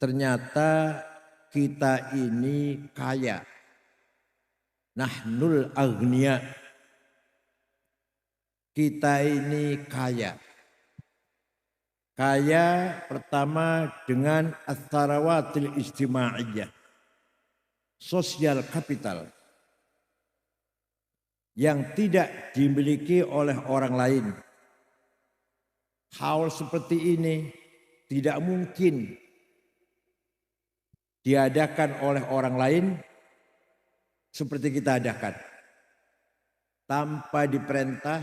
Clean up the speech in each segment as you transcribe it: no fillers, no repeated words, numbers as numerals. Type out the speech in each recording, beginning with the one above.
ternyata kita ini kaya. Nahnul aghnia. Kita ini kaya. Kaya pertama dengan as-sarawatil ijtimaiyah. Sosial kapital. Yang tidak dimiliki oleh orang lain. Hal seperti ini tidak mungkin diadakan oleh orang lain seperti kita adakan. Tanpa diperintah,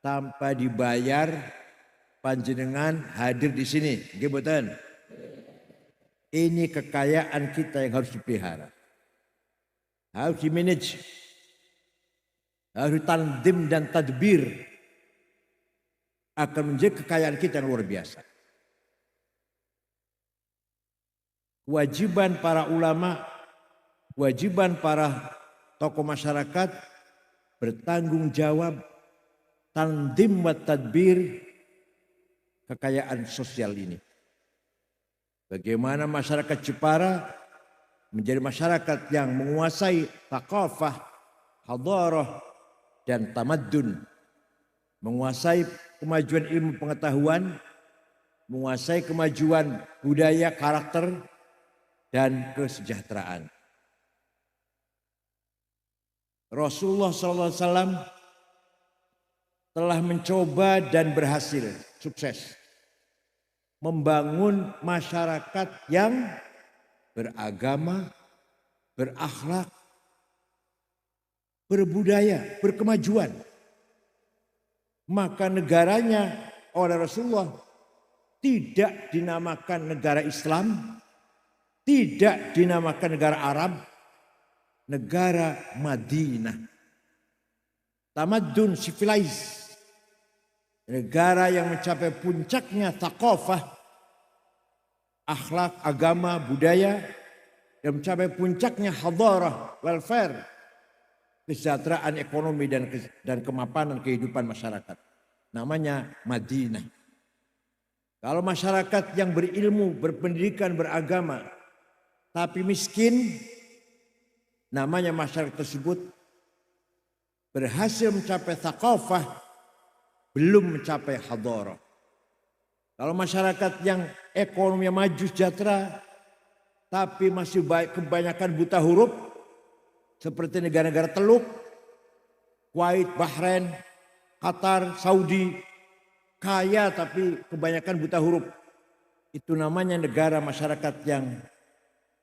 tanpa dibayar, panjenengan hadir di sini. Nggih. Ini kekayaan kita yang harus dipelihara. Harus dimanage. Harus tandim dan tadbir. Akan menjadi kekayaan kita yang luar biasa. Kewajiban para ulama, kewajiban para tokoh masyarakat bertanggung jawab tandim wa tadbir kekayaan sosial ini. Bagaimana masyarakat Jepara menjadi masyarakat yang menguasai thaqafah, hadarah dan tamaddun. Menguasai kemajuan ilmu pengetahuan, menguasai kemajuan budaya, karakter, dan kesejahteraan. Rasulullah SAW telah mencoba dan berhasil, sukses, membangun masyarakat yang beragama, berakhlak, berbudaya, berkemajuan. Maka negaranya oleh Rasulullah tidak dinamakan negara Islam, tidak dinamakan negara Arab, negara Madinah. Tamaddun, civilized. Negara yang mencapai puncaknya thaqafah, akhlak, agama, budaya, yang mencapai puncaknya hadarah, welfare, kesejahteraan ekonomi dan kemapanan kehidupan masyarakat. Namanya Madinah. Kalau masyarakat yang berilmu, berpendidikan, beragama, tapi miskin, namanya masyarakat tersebut berhasil mencapai thaqafah, belum mencapai hadarah. Kalau masyarakat yang ekonominya maju sejahtera, tapi masih kebanyakan buta huruf, seperti negara-negara Teluk, Kuwait, Bahrain, Qatar, Saudi, kaya tapi kebanyakan buta huruf. Itu namanya negara masyarakat yang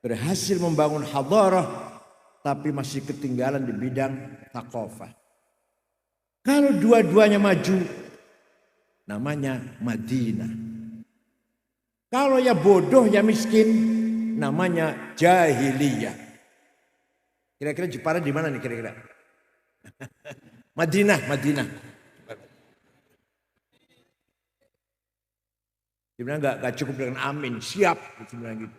berhasil membangun hadarah tapi masih ketinggalan di bidang thaqafah. Kalau dua-duanya maju, namanya Madinah. Kalau ya bodoh ya miskin, namanya jahiliyah. Kira-kira Jepara di mana nih kira-kira? Madinah. Dia bilang gak cukup dengan amin, siap. Dia bilang gitu.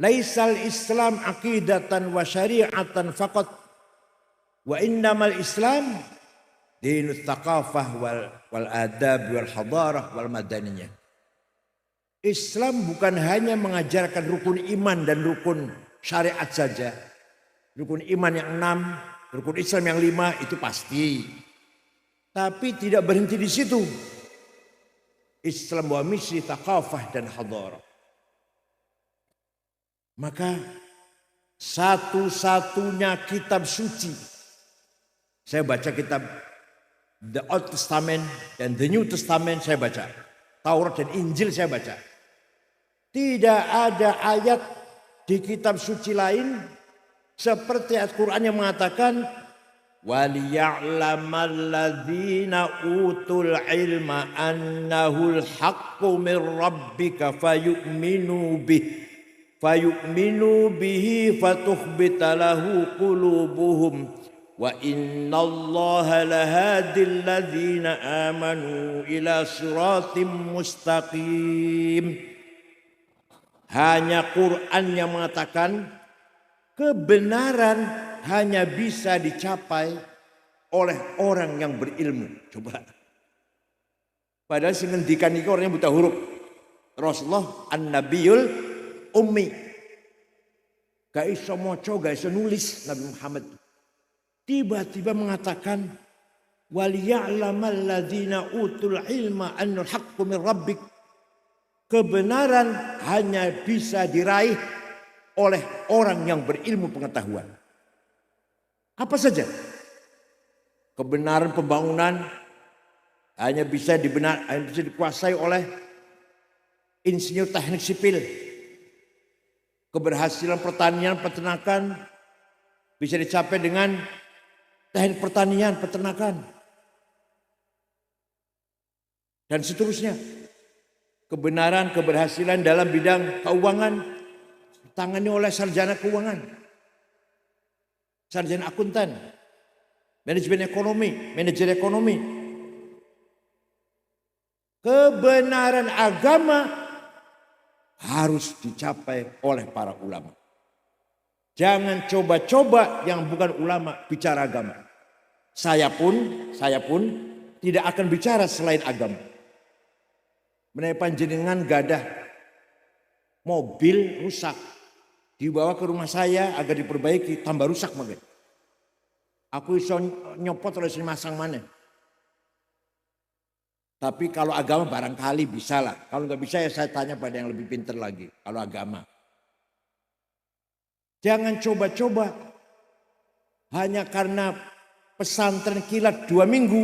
Laisal Islam aqidatan wa syari'atan faqat wa innamal Islam dinut thaqafah wal adab wal hadarah wal madaniyah. Islam bukan hanya mengajarkan rukun iman dan rukun syariat saja. Rukun iman yang 6, rukun Islam yang 5 itu pasti. Tapi tidak berhenti di situ. Islam wa misi thaqafah dan hadarah. Maka satu-satunya kitab suci. Saya baca kitab The Old Testament dan The New Testament saya baca. Taurat dan Injil saya baca. Tidak ada ayat di kitab suci lain seperti Al-Quran yang mengatakan وَلِيَعْلَمَ الَّذِينَ أُوتُوا الْعِلْمَ أَنَّهُ الْحَقُّ مِنْ رَبِّكَ فَيُؤْمِنُوا بِهِ فَتُخْبِتَ لَهُ قُلُوبُهُمْ وَإِنَّ اللَّهَ لَهَادِ الَّذِينَ آمَنُوا إِلَى صِرَاطٍ مُسْتَقِيمٍ. Hanya Quran yang mengatakan kebenaran hanya bisa dicapai oleh orang yang berilmu. Coba. Padahal si ngendikan itu orangnya buta huruf. Rasulullah an-nabiyul ummi. Gak iso moco, gak iso nulis Nabi Muhammad. Tiba-tiba mengatakan waliya'lamal ladzina utul ilma annal haqqu min rabbik. Kebenaran hanya bisa diraih oleh orang yang berilmu pengetahuan. Apa saja? Kebenaran pembangunan hanya bisa dikuasai oleh insinyur teknik sipil. Keberhasilan pertanian, peternakan bisa dicapai dengan teknik pertanian, peternakan. Dan seterusnya. Kebenaran, keberhasilan dalam bidang keuangan ditangani oleh sarjana keuangan, sarjana akuntan, manajemen ekonomi, manajer ekonomi. Kebenaran agama harus dicapai oleh para ulama. Jangan coba-coba yang bukan ulama bicara agama. Saya pun tidak akan bicara selain agama. Menawi panjenengan gadah mobil rusak, dibawa ke rumah saya agar diperbaiki, tambah rusak makin. Aku iso nyopot oleh masang mana. Tapi kalau agama barangkali bisa lah. Kalau nggak bisa ya saya tanya pada yang lebih pintar lagi. Kalau agama. Jangan coba-coba hanya karena pesantren kilat 2 minggu.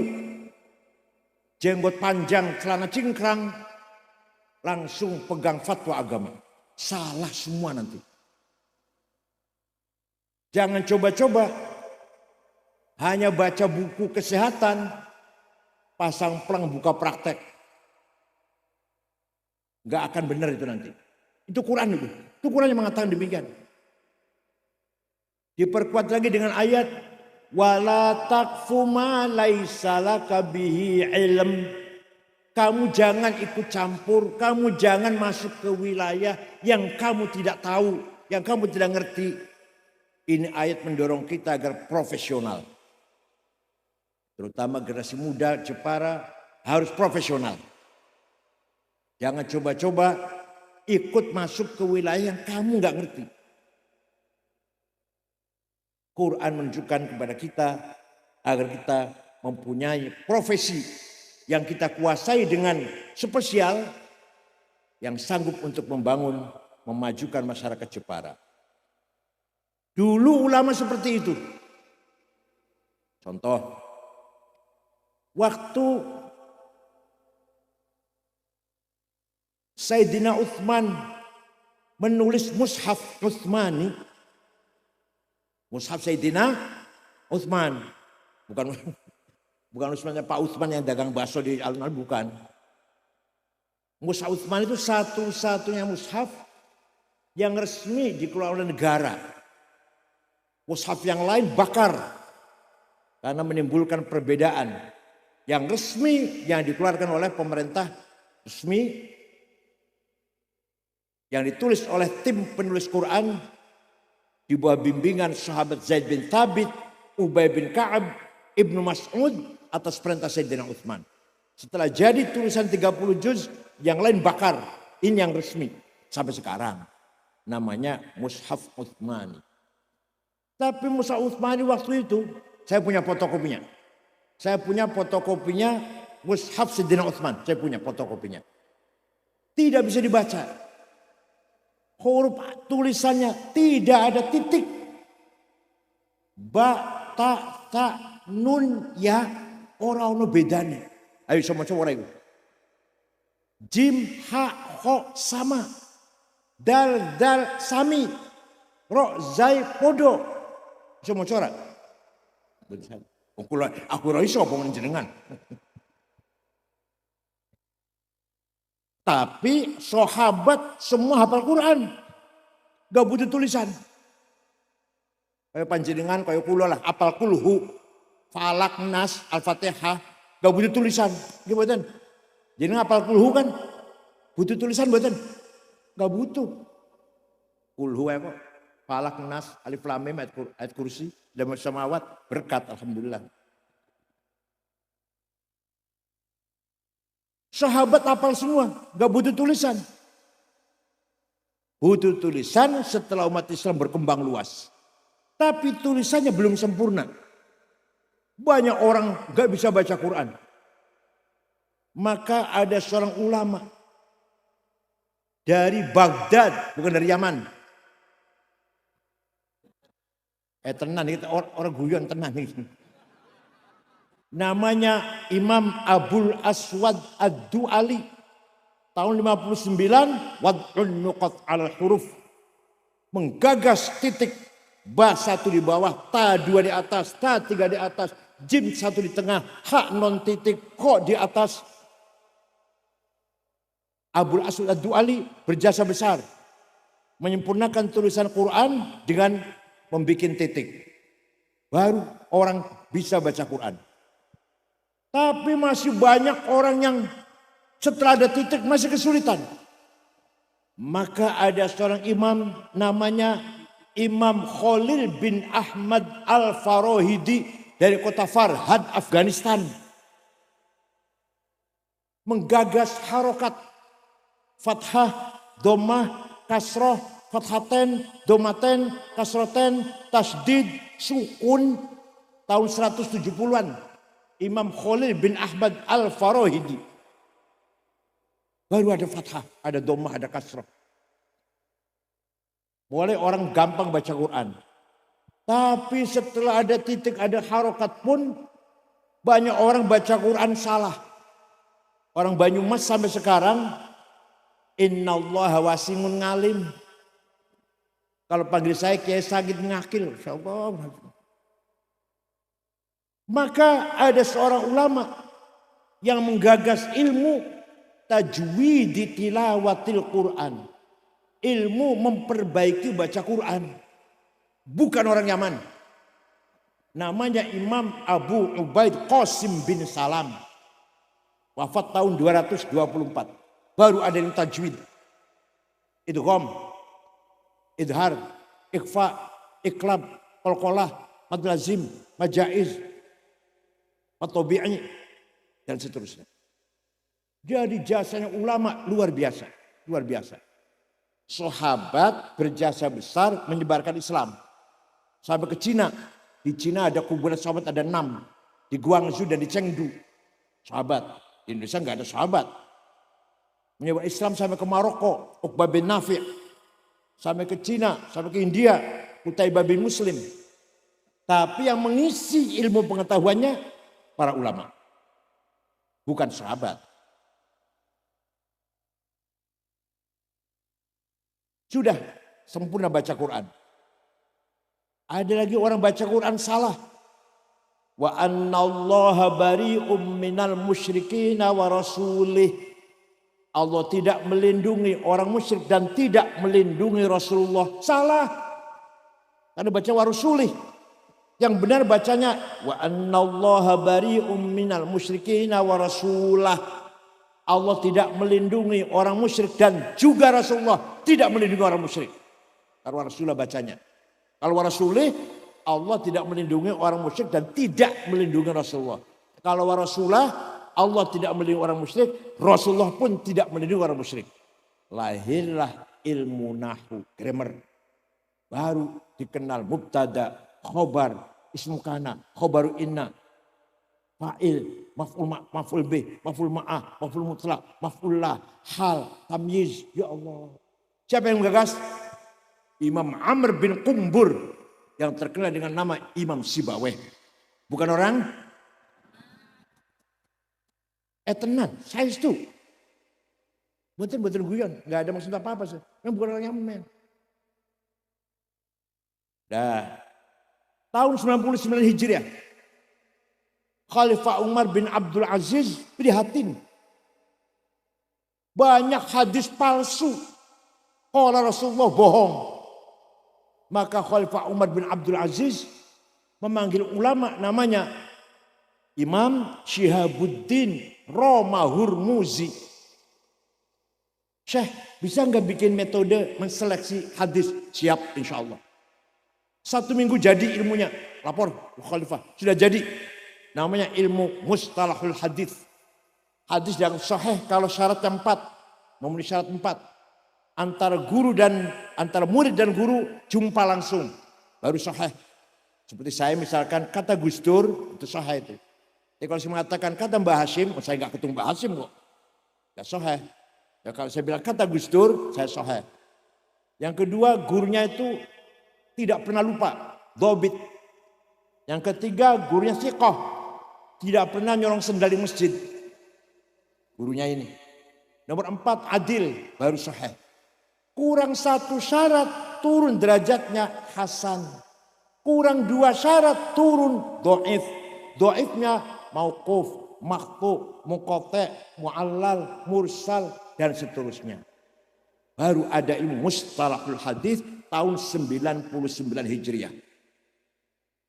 Jenggot panjang, celana cingkrang. Langsung pegang fatwa agama. Salah semua nanti. Jangan coba-coba hanya baca buku kesehatan, pasang plang buka praktek. Gak akan benar itu nanti. Itu Quran itu. Itu Quran yang mengatakan demikian. Diperkuat lagi dengan ayat wala taqfu ma laisa laka bihi ilm. Kamu jangan ikut campur, kamu jangan masuk ke wilayah yang kamu tidak tahu, yang kamu tidak ngerti. Ini ayat mendorong kita agar profesional. Terutama generasi muda Jepara harus profesional. Jangan coba-coba ikut masuk ke wilayah yang kamu nggak ngerti. Quran menunjukkan kepada kita agar kita mempunyai profesi yang kita kuasai dengan spesial yang sanggup untuk membangun, memajukan masyarakat Jepara. Dulu ulama seperti itu. Contoh, waktu Sayyidina Utsman menulis Mushaf Utsmani, Mushaf Sayyidina Utsman, bukan Utsman Pak Utsman yang dagang bakso di alun-alun, bukan. Mushaf Utsman itu satu-satunya mushaf yang resmi dikeluarkan oleh negara. Mushaf yang lain bakar karena menimbulkan perbedaan. Yang resmi yang dikeluarkan oleh pemerintah resmi yang ditulis oleh tim penulis Quran di bawah bimbingan sahabat Zaid bin Thabit, Ubay bin Ka'ab, Ibnu Mas'ud atas perintah Sayyidina Utsman. Setelah jadi tulisan 30 juz, yang lain bakar. Ini yang resmi sampai sekarang. Namanya Mushaf Utsmani. Tapi Mushaf Utsmani waktu itu saya punya fotokopinya. Saya punya fotokopinya Mushaf Sayyidina Utsman. Saya punya fotokopinya. Tidak bisa dibaca. Huruf tulisannya tidak ada titik. Ba, ta, nun, ya, orang bedanya. Ayo sama-sama itu. Jim, ha, ho, sama. Dal, sami. Ro, zai, podo. Sama-sama. Aku raiso apa jenengan. Tapi sahabat semua hafal Quran. Gak butuh tulisan. Kayak panjenengan, kayak kula lah. Hafal kulhu, falak, nas, al-fatihah. Gak butuh tulisan. Gimana? Jadi hafal kulhu kan. Butuh tulisan buatan. Gak butuh. Kulhu ya kok. Falak, nas, alif lam mim, ayat kursi. Dan samawat berkat alhamdulillah. Sahabat hafal semua, gak butuh tulisan. butuh tulisan setelah umat Islam berkembang luas. Tapi tulisannya belum sempurna. Banyak orang gak bisa baca Quran. Maka ada seorang ulama dari Baghdad, bukan dari Yaman. Tenan kita orang guyon tenan nih. Namanya Imam Abul Aswad Ad-Du'ali. Tahun 59, wad'un nuqat al-huruf. Menggagas titik ba satu di bawah, ta dua di atas, ta tiga di atas, jim satu di tengah, ha non titik, ko di atas. Abul Aswad Ad-Du'ali berjasa besar. Menyempurnakan tulisan Quran dengan membuat titik. Baru orang bisa baca Quran. Tapi masih banyak orang yang setelah ada titik masih kesulitan. Maka ada seorang imam namanya Imam Khalil bin Ahmad Al-Farahidi dari kota Farhad, Afghanistan. Menggagas harokat fathah, dhammah, kasroh, fathaten, domaten, kasroten, tasdid, sukun tahun 170-an. Imam Khalil bin Ahmad Al-Farahidi. Baru ada fathah, ada dhammah, ada kasroh. Mulai orang gampang baca Quran. Tapi setelah ada titik, ada harokat pun banyak orang baca Quran salah. Orang Banyumas sampai sekarang, innallaha wasimun ngalim. Kalau panggil saya Kiai Sagid Ngakil, insyaallah. Maka ada seorang ulama yang menggagas ilmu tajwid tilawatil Quran. Ilmu memperbaiki baca Quran. Bukan orang Yaman. Namanya Imam Abu Ubaid Qasim bin Salam. Wafat tahun 224. Baru ada yang tajwid. Idgham, idhar, ikhfa, iklab, qalqalah, mad lazim, majaiz, matobi'i, dan seterusnya. Jadi jasanya ulama luar biasa. Luar biasa. Sahabat berjasa besar menyebarkan Islam. Sampai ke Cina. Di Cina ada kuburan sahabat ada 6. Di Guangzhou dan di Chengdu. Sahabat. Di Indonesia nggak ada sahabat. Menyebar Islam sampai ke Maroko. Uqbah bin Nafi'. Sampai ke Cina. Sampai ke India. Qutaibah bin Muslim. Tapi yang mengisi ilmu pengetahuannya para ulama. Bukan sahabat. Sudah sempurna baca Quran. Ada lagi orang baca Quran salah. Wa annallaha bari'um minal musyrikin wa rasulih. Allah tidak melindungi orang musyrik dan tidak melindungi Rasulullah. Salah. Karena baca wa rasulih. Yang benar bacanya wa annallaha bari'um minal musyrikin wa rasulah. Allah tidak melindungi orang musyrik dan juga Rasulullah tidak melindungi orang musyrik. Kalau Rasulullah bacanya. Kalau Rasulullah Allah tidak melindungi orang musyrik dan tidak melindungi Rasulullah. Kalau Rasulullah Allah tidak melindungi orang musyrik, Rasulullah pun tidak melindungi orang musyrik. Lahirlah ilmu nahwu, grammar. Baru dikenal mubtada, khobar, ismu kana, khobaru inna. Fa'il, maf'ul bih, maf'ul ma'ah, maf'ul mutlak, maf'ul lah, hal, tamyiz. Ya Allah. Siapa yang menggagas? Imam Amr bin Qumbur. Yang terkenal dengan nama Imam Sibaweh. Bukan orang? Tenan, saya itu. Betul-betul guyon. Gak ada maksud apa-apa. Yang bukan orang Yaman. Dah. Tahun 99 Hijriah. Khalifah Umar bin Abdul Aziz prihatin. Banyak hadis palsu. Qala Rasulullah bohong. Maka Khalifah Umar bin Abdul Aziz memanggil ulama namanya Imam Syihabuddin Roma Hurmuzi. Syekh, bisa nggak bikin metode menseleksi hadis? Siap, insya Allah. 1 minggu jadi ilmunya. Lapor Khalifah, sudah jadi. Namanya ilmu mustalahul hadis. Hadis yang sahih kalau syaratnya 4. Memenuhi syarat 4. antara murid dan guru jumpa langsung baru sahih. Seperti saya misalkan kata Gus Dur itu sahih itu. Jadi kalau saya mengatakan kata Mbah Hashim, saya nggak ketemu Mbah Hashim kok, nggak sahih. Ya kalau saya bilang kata Gus Dur, saya sahih. Yang kedua, gurunya itu tidak pernah lupa, dhabit. Yang ketiga, gurunya thiqah, tidak pernah nyolong sendal di masjid. Gurunya ini. Nomor 4, adil, baru sahih. Kurang 1 syarat, turun derajatnya hasan. Kurang 2 syarat, turun dhaif. Dhaifnya mauquf, maqtu, muqatta', mu'allal, mursal, dan seterusnya. Baru ada ilmu mustalahul hadis tahun 99 Hijriah.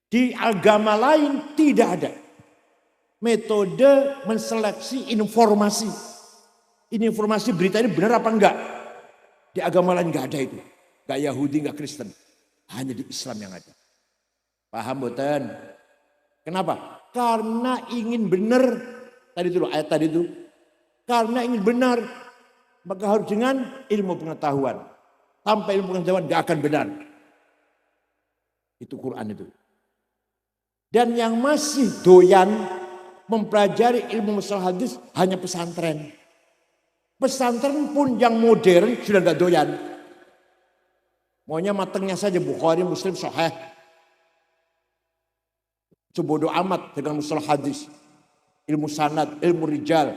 Di agama lain tidak ada metode menseleksi informasi. Ini informasi berita ini benar apa enggak? Di agama lain enggak ada itu. Enggak Yahudi, enggak Kristen. Hanya di Islam yang ada. Paham boten? Kenapa? Karena ingin benar. Ayat tadi itu. Karena ingin benar. Maka harus dengan ilmu pengetahuan. Tanpa ilmu pengetahuan gak akan benar. Itu Quran itu. Dan yang masih doyan mempelajari ilmu mustalah hadis hanya pesantren. Pesantren pun yang modern sudah gak doyan. Maunya matengnya saja Bukhari, Muslim, Sahih. Sebodoh amat dengan mustalah hadis. Ilmu sanad, ilmu rijal,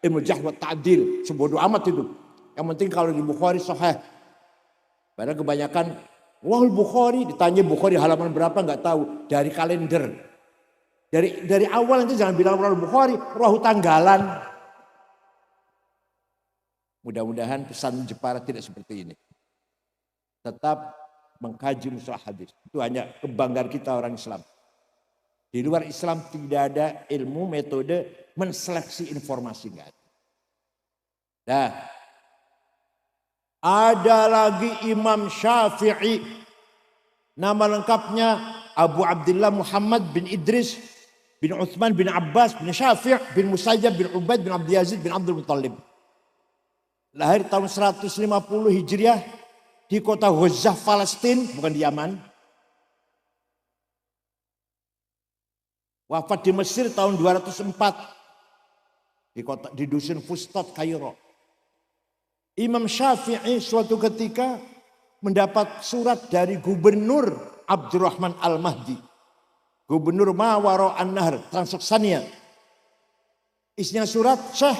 ilmu jarh wa ta'dil, sebodoh amat itu. Yang penting kalau di Bukhari sahih. Padahal kebanyakan wahul Bukhari, ditanya Bukhari halaman berapa nggak tahu, dari kalender. Dari awal nanti jangan bilang wahul Bukhari, rahu tanggalan. Mudah-mudahan pesan Jepara tidak seperti ini. Tetap mengkaji mustalah hadis. Itu hanya kebanggaan kita orang Islam. Di luar Islam tidak ada ilmu metode menseleksi informasi, enggak ada. Nah, ada lagi Imam Syafi'i. Nama lengkapnya Abu Abdullah Muhammad bin Idris bin Utsman bin Abbas bin Syafi' bin Musayyab bin Ubaid bin Abdul Yazid bin Abdul Muttalib. Lahir tahun 150 Hijriah di kota Ghazah, Palestina, bukan di Yaman. Wafat di Mesir tahun 204 di dusun Fustat, Kairo. Imam Syafi'i suatu ketika mendapat surat dari Gubernur Abdurrahman Al-Mahdi, Gubernur Mawaro An-Nahr, Transoksania. Isinya surat, Syekh,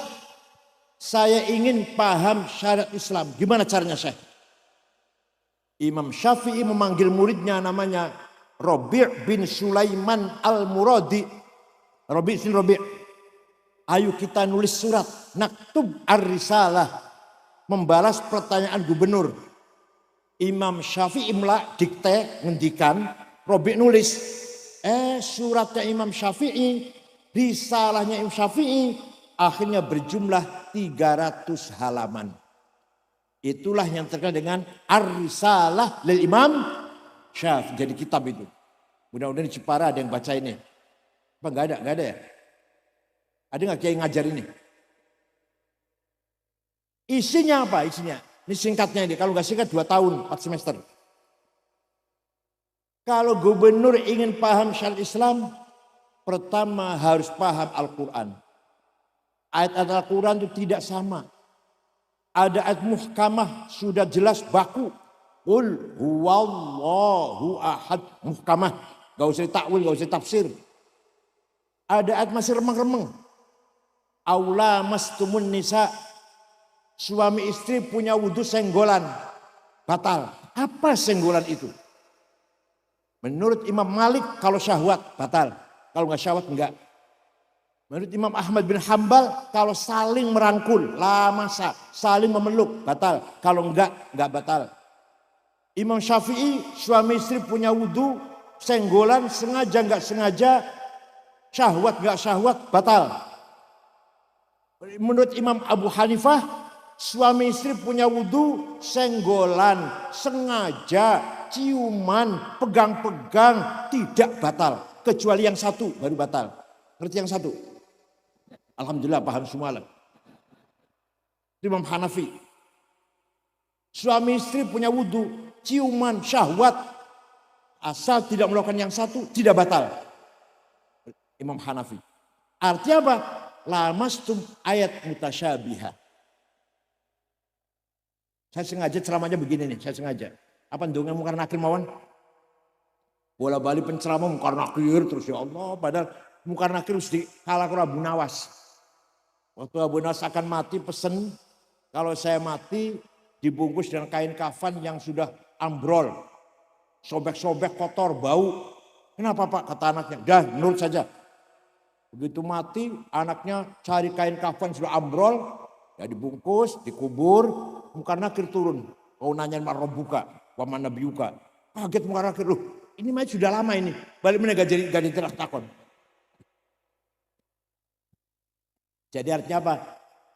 saya ingin paham syariat Islam. Gimana caranya, Syekh? Imam Syafi'i memanggil muridnya namanya Rabi' bin Sulaiman Al-Muradi. Rabi'. Ayo kita nulis surat. Naktub ar-risalah. Membalas pertanyaan gubernur. Imam Syafi'i imla, dikte, ngendikan. Rabi' nulis. Suratnya Imam Syafi'i, risalahnya Imam Syafi'i, akhirnya berjumlah 300 halaman. Itulah yang terkenal dengan ar-risalah lil Imam Syafi'i. Jadi kitab itu. Mudah-mudahan di Jepara ada yang baca ini. Apa enggak ada? Enggak ada ya? Ada enggak kiai ngajar ini? Isinya apa? Isinya. Ini singkatnya ini. Kalau enggak singkat 2 tahun, 4 semester. Kalau gubernur ingin paham syariat Islam, pertama harus paham Al-Quran. Ayat-ayat Al-Quran itu tidak sama. Ada ayat muhkamah sudah jelas baku. Qul huwallahu ahad, muhkamah. Gak usah takwil, gak usah tafsir. Ada ayat masih remeng-remeng. Aula mastumun nisa. Suami istri punya wudhu senggolan. Batal. Apa senggolan itu? Menurut Imam Malik kalau syahwat batal. Kalau enggak syahwat enggak. Menurut Imam Ahmad bin Hambal kalau saling merangkul, la masa, saling memeluk batal. Kalau enggak batal. Imam Syafi'i suami istri punya wudhu, senggolan sengaja enggak sengaja, syahwat enggak syahwat batal. Menurut Imam Abu Hanifah suami istri punya wudhu, senggolan sengaja, ciuman, pegang-pegang tidak batal. Kecuali yang satu baru batal. Ngerti yang satu? Alhamdulillah paham semua lah. Imam Hanafi. Suami istri punya wudhu, ciuman, syahwat. Asal tidak melakukan yang satu, tidak batal. Imam Hanafi. Artinya apa? Lamastum ayat mutasyabiha. Saya sengaja ceramahnya begini nih, saya sengaja. Apa ndonga mungkar nakir mawon? Bola balik penceramah mungkar nakir terus ya Allah. Padahal mungkar nakir harus dikalah ke Abu Nawas. Waktu Abu Nawas akan mati pesen, kalau saya mati dibungkus dengan kain kafan yang sudah ambrol. Sobek-sobek, kotor, bau. Kenapa Pak? Kata anaknya, dah menurut saja. Begitu mati anaknya cari kain kafan sudah ambrol. Ya dibungkus, dikubur. Mungkar nakir turun. Kau nanya buka, waman nabiuka. Kaget mungkar nakir, loh ini mah sudah lama ini. Balik mana gak jadi terak takon. Jadi artinya apa?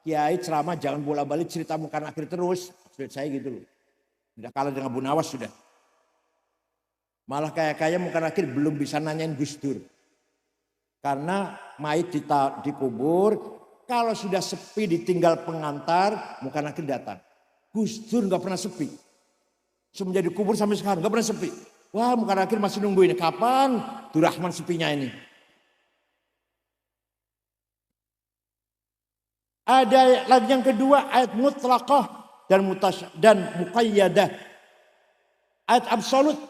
Kiai ceramah jangan bola balik cerita mungkar nakir terus. Maksud saya gitu loh. Sudah kalah dengan Abu Nawas sudah. Malah kayak mungkar nakir belum bisa nanyain Gus Dur. Karena mayit dikubur, kalau sudah sepi ditinggal pengantar, mungkar nakir datang. Gus Dur gak pernah sepi. Semenjak dikubur sampai sekarang gak pernah sepi. Wah mungkar nakir masih nunggu ini. Kapan Durrahman sepinya ini? Ada lagi yang kedua ayat mutlaqah dan muqayyadah. Ayat absolut.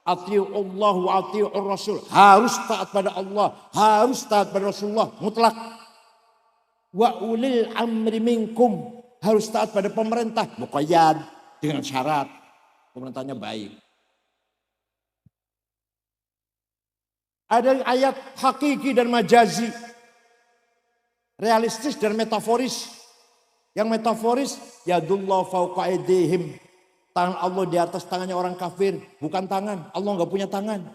Ati'ullah wa ati'ur rasul. Harus taat pada Allah. Harus taat pada Rasulullah. Mutlak. Wa ulil amri minkum. Harus taat pada pemerintah. Muqayyad. Dengan syarat. Pemerintahnya baik. Ada ayat hakiki dan majazi. Realistis dan metaforis. Yang metaforis. Yadullah fauqa aydihim. Tangan Allah di atas tangannya orang kafir. Bukan tangan. Allah enggak punya tangan.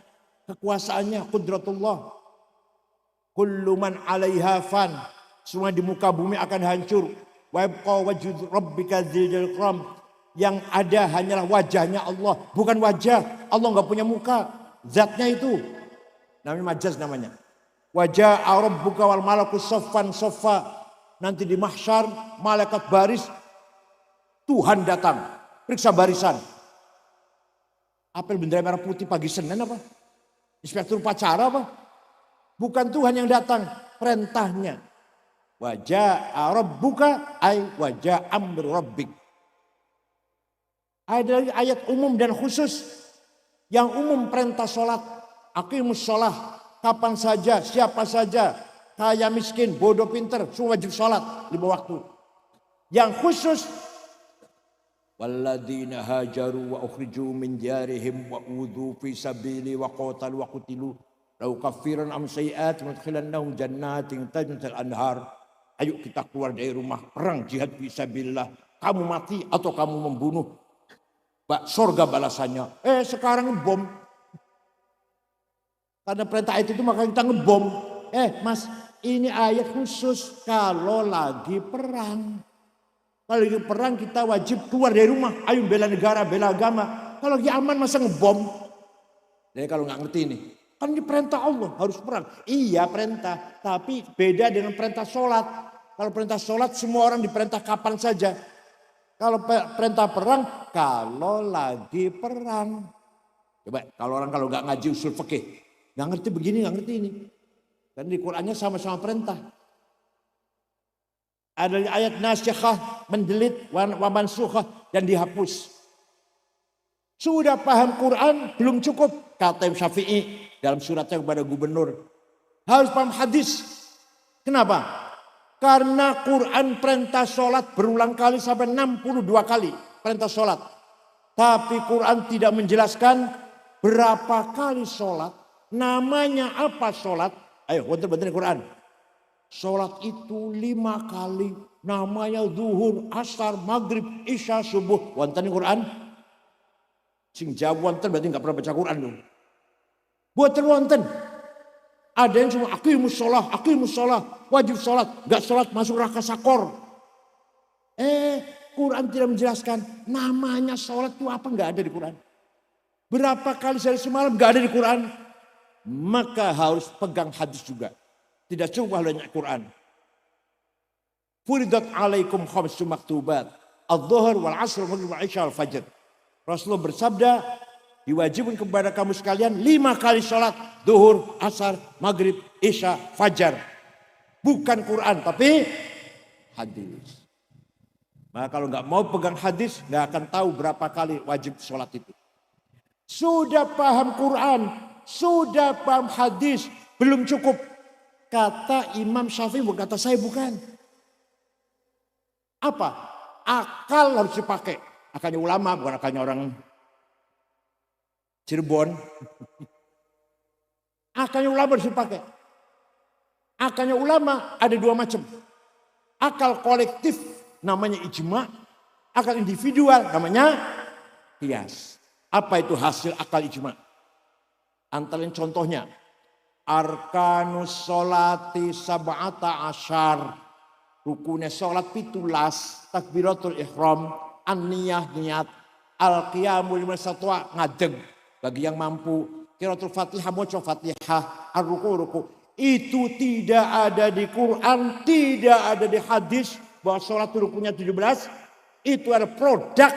Kekuasaannya. Qudratullah. Kullu man alaiha fan. Semua di muka bumi akan hancur. Wa yabqa wajhu rabbika dzil jalali. Yang ada hanyalah wajahnya Allah. Bukan wajah. Allah enggak punya muka. Zatnya itu. Namanya majaz namanya. Wajah rabbuka wal malaku soffan soffa. Nanti di mahsyar. Malaikat baris. Tuhan datang. Periksa barisan. Apel bendera merah putih pagi Senin apa? Inspektur upacara apa? Bukan Tuhan yang datang. Perintahnya. Wajah rabbuka ay wajah amr rabbik. Ada ayat umum dan khusus. Yang umum perintah sholat. Aqimus sholah. Kapan saja, siapa saja. Kaya miskin, bodoh pinter. Semua wajib sholat 5 waktu. Yang khusus. Walladzina hajaru wa ukhriju min diyarihim wa udhu fi sabili wa qatalu wa qutilu lau kaffiran am sayiat wa adkhilannahum jannatin tajri min anhar. Ayo kita keluar dari rumah perang jihad fi sabilillah. Kamu mati atau kamu membunuh. Surga balasannya. Sekarang ngebom. Karena perintah ayat itu maka kita ngebom. Mas, ini ayat khusus kalau lagi perang. Kalau lagi perang kita wajib keluar dari rumah. Ayo bela negara, bela agama. Kalau lagi aman masa ngebom. Jadi kalau nggak ngerti ini. Kan ini perintah Allah harus perang. Iya perintah. Tapi beda dengan perintah sholat. Kalau perintah sholat semua orang diperintah kapan saja. Kalau perintah perang. Kalau lagi perang. Coba kalau orang kalau nggak ngaji usul fikih. Nggak ngerti begini, nggak ngerti ini. Dan di Qur'annya sama-sama perintah. Ada ayat nasikhah, mendelit, wa mansukhah, dan dihapus. Sudah paham Quran, belum cukup. Kata Imam Syafi'i dalam suratnya kepada gubernur. Harus paham hadis. Kenapa? Karena Quran perintah sholat berulang kali sampai 62 kali. Perintah sholat. Tapi Quran tidak menjelaskan berapa kali sholat. Namanya apa sholat? Ayo, bener-bener Quran. Sholat itu 5 kali. Namanya zuhur, asar, maghrib, isya, subuh. Wonten Quran. Sing jawab wonten berarti gak pernah baca Quran dong. Buatan wonten. Ada yang cuma aqimus sholah, wajib sholat. Gak sholat masuk neraka sakor. Quran tidak menjelaskan namanya sholat itu apa, gak ada di Quran. Berapa kali sehari semalam gak ada di Quran. Maka harus pegang hadis juga. Tidak cukup hanya Quran. Furidat alaikum khamsu maktubat. adzuhur wal asr wal maghrib wal isya wal fajr. Rasulullah bersabda, diwajibkan kepada kamu sekalian 5 kali sholat, zuhur, asar, maghrib, isya, fajar. Bukan Quran tapi hadis. Maka kalau nggak mau pegang hadis, nggak akan tahu berapa kali wajib sholat itu. Sudah paham Quran, sudah paham hadis, belum cukup. Kata Imam Syafi'i, bukan kata saya, bukan. Apa? Akal harus dipakai. Akalnya ulama, bukan akalnya orang Cirebon. Akalnya ulama harus dipakai. Akalnya ulama ada 2 macam. Akal kolektif namanya ijma. Akal individual namanya qiyas. Apa itu hasil akal ijma? Antara lain contohnya. Arkanus sholati sab'ata asyar. Rukunnya sholat 17. Takbiratul ihram. An-niyah niat. Al-qiyamul satwa ngadeg. Bagi yang mampu. Qiraatul fatihah moco fatihah. Ar-ruku. Itu tidak ada di Quran. Tidak ada di hadis. Bahwa sholat rukunnya 17. Itu ada produk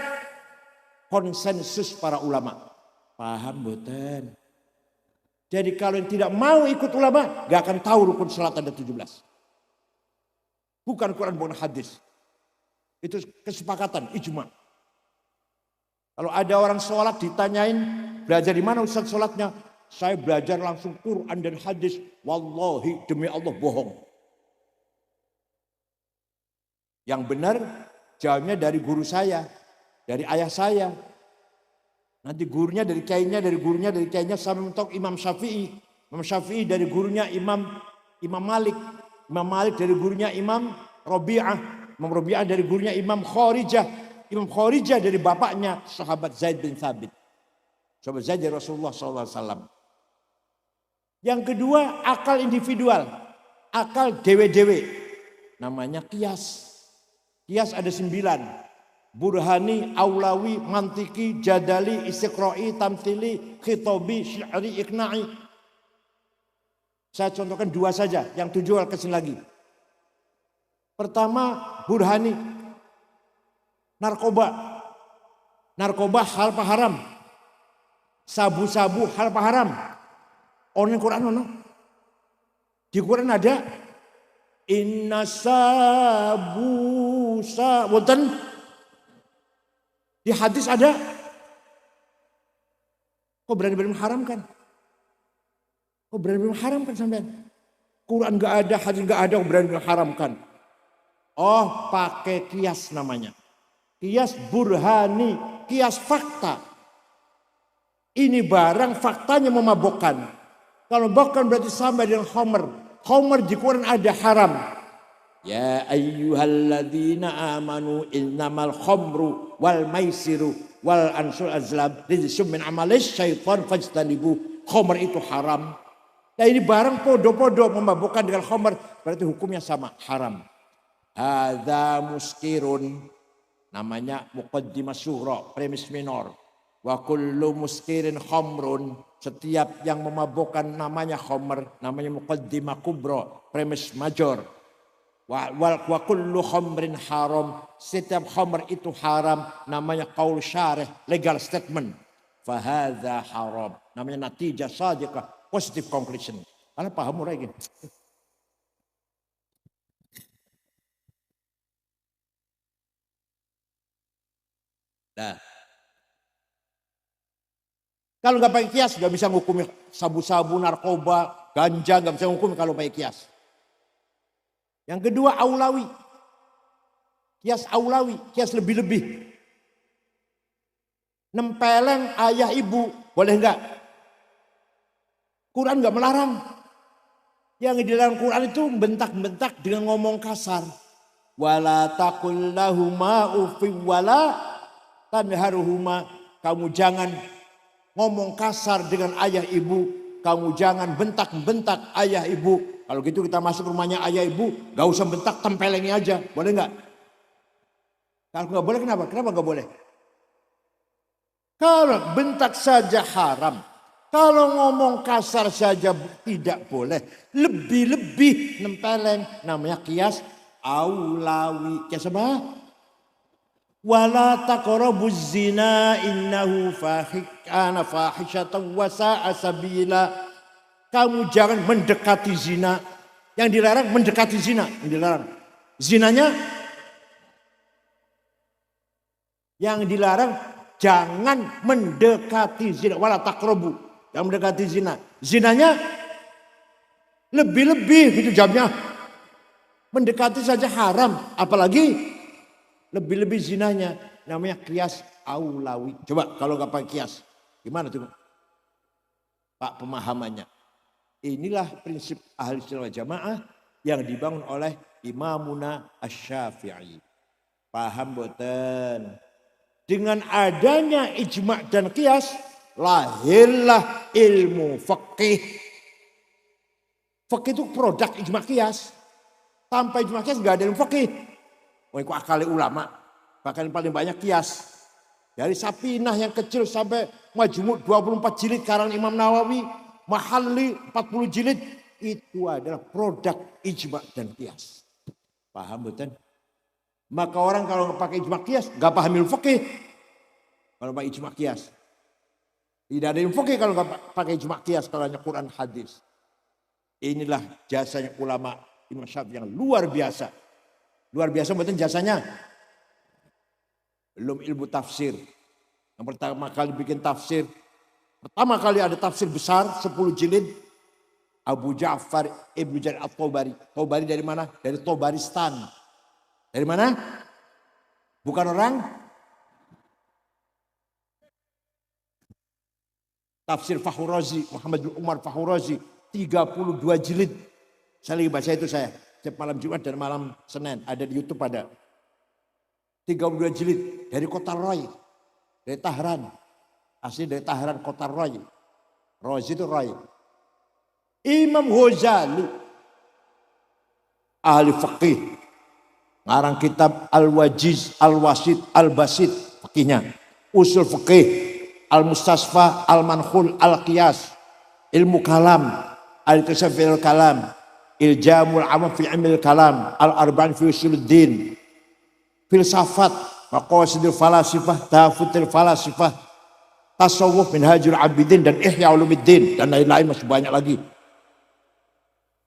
konsensus para ulama. Paham boten? Jadi kalau yang tidak mau ikut ulama. Gak akan tahu rukun sholat ada 17. Bukan Quran, bukan hadis. Itu kesepakatan, ijma. Kalau ada orang sholat ditanyain, belajar di mana Ustaz sholatnya? Saya belajar langsung Quran dan hadis. Wallahi demi Allah bohong. Yang benar jawabnya dari guru saya, dari ayah saya. Nanti gurunya dari kiainya, dari gurunya, dari kiainya sampai mentok Imam Syafi'i. Imam Syafi'i dari gurunya Imam Malik. Imam Malik dari gurunya Imam Rabi'ah. Imam Rabi'ah dari gurunya Imam Kharijah. Imam Kharijah dari bapaknya sahabat Zaid bin Thabit. Sahabat Zaid dari Rasulullah SAW. Yang kedua akal individual. Akal dewe-dewe. Namanya qiyas. Qiyas ada 9. Burhani, Aulawi, Mantiki, Jadali, Istiqra'i, Tamthili, Khitobi, Syi'ri, Iqna'i. Saya contohkan 2 saja. Yang 7 kesini lagi. Pertama burhani. Narkoba. Narkoba hal haram. Sabu-sabu hal haram. Orang Quran mana? Di Quran ada. Inna sabu sabutan. Di hadis ada. Kok berani-berani mengharamkan? Kok berani mengharamkan sampean? Quran gak ada, hadis gak ada, kok berani mengharamkan? Oh, pakai kias namanya. Kias burhani, kias fakta. Ini barang faktanya memabukkan. Kalau bukan berarti sama dengan khamr. Khamr di Quran ada haram. Ya ayyuhalladzina amanu innamal khamru wal maisiru wal ansul azlam rizqum min amalis syaitan fajtanibu. Khamr itu haram. Nah ini barang podo-podo memabukkan dengan khamr berarti hukumnya sama, haram. Hadza muskirun namanya muqaddimah sughra, premis minor. Wa kullu muskirin khamrun, setiap yang memabukkan namanya khamr, namanya muqaddimah kubra, premis major. Wa kullu khamrin haram, setiap khamr itu haram, namanya qaul syarih, legal statement. Fa hadza haram, namanya natijah shadiqah, positive conclusion. Kalian paham mulai gini? Nah, kalau nggak pakai kias nggak bisa ngukumi sabu-sabu, narkoba, ganja, nggak bisa ngukumi kalau pakai kias. Yang kedua aulawi, kias aulawi, kias lebih-lebih. Nempeleng ayah ibu boleh nggak? Quran nggak melarang. Yang di dalam Quran itu bentak-bentak dengan ngomong kasar. Wala taqul lahuma ufi wala tanharuhuma, kamu jangan ngomong kasar dengan ayah ibu, kamu jangan bentak-bentak ayah ibu. Kalau gitu kita masuk rumahnya ayah ibu, gak usah bentak, tempelengi aja, boleh nggak? Kalau nggak boleh kenapa? Kenapa nggak boleh? Kalau bentak saja haram, kalau ngomong kasar saja tidak boleh, lebih-lebih nempeleng, namanya kias aulawi. Kias apa? Wala taqrabuz zina innahu kana fahisyatan wa sa'a sabila. Kamu jangan mendekati zina. Yang dilarang mendekati zina, yang dilarang. Zinanya yang dilarang jangan mendekati zina. Wala taqrabu, jangan mendekati zina. Zinanya lebih-lebih itu jamnya. Mendekati saja haram, apalagi lebih-lebih zinanya. Namanya qiyas aulawi. Coba kalau nggak pakai qiyas, gimana tuh Pak pemahamannya? Inilah prinsip ahli sunnah jamaah yang dibangun oleh Imamuna Asy-Syafi'i. Paham boten? Dengan adanya ijma' dan qiyas, lahirlah ilmu fikih. Fikih itu produk ijma' qiyas. Tanpa ijma' qiyas gak ada ilmu fikih. Wah, itu akali ulama. Bahkan paling banyak qiyas. Dari Sapinah yang kecil sampai Majmu' 24 jilid karangan Imam Nawawi, Mahalli 40 jilid, itu adalah produk ijma' dan qiyas. Paham betul? Maka orang kalau pakai ijma' qiyas gak paham ilmu fikih. Kalau pakai ijma' qiyas. Tidak ada ilmu fikih kalau gak pakai ijma' qiyas, kalau hanya Quran hadis. Inilah jasanya ulama Imam Syafi'i yang luar biasa. Luar biasa betul jasanya. Belum ilmu tafsir. Yang pertama kali bikin tafsir. Pertama kali ada tafsir besar 10 jilid. Abu Ja'far Ibnu Jarir At-Tabari. Tabari dari mana? Dari Tabaristan. Dari mana? Bukan orang. Tafsir Fakhrur Razi, Muhammad bin Umar Fakhrur Razi. 32 jilid. Saya lagi baca itu saya. Setiap malam Jumat dan malam Senin. Ada di YouTube ada. 32 jilid. Dari kota Roy. Dari Tahran. Asli dari Tahran kota Roy. Rozi itu Roy. Imam Ghazali. Ahli faqih. Ngarang kitab Al-Wajiz, Al-Wasid, Al-Basid. Fakihnya. Usul faqih. Al-Mustasfa, Al-Mankhul, Al-Qiyas. Ilmu kalam. Al-Iqtisad fil kalam. Iljamul amal fi ilmil kalam. Al-Arba'in fi usuluddin. Filsafat. Maqasidil falasifah. Tahafutil falasifah. Tasawuf Minhajul Abidin dan Ihya Ulumuddin. Dan lain-lain masih banyak lagi.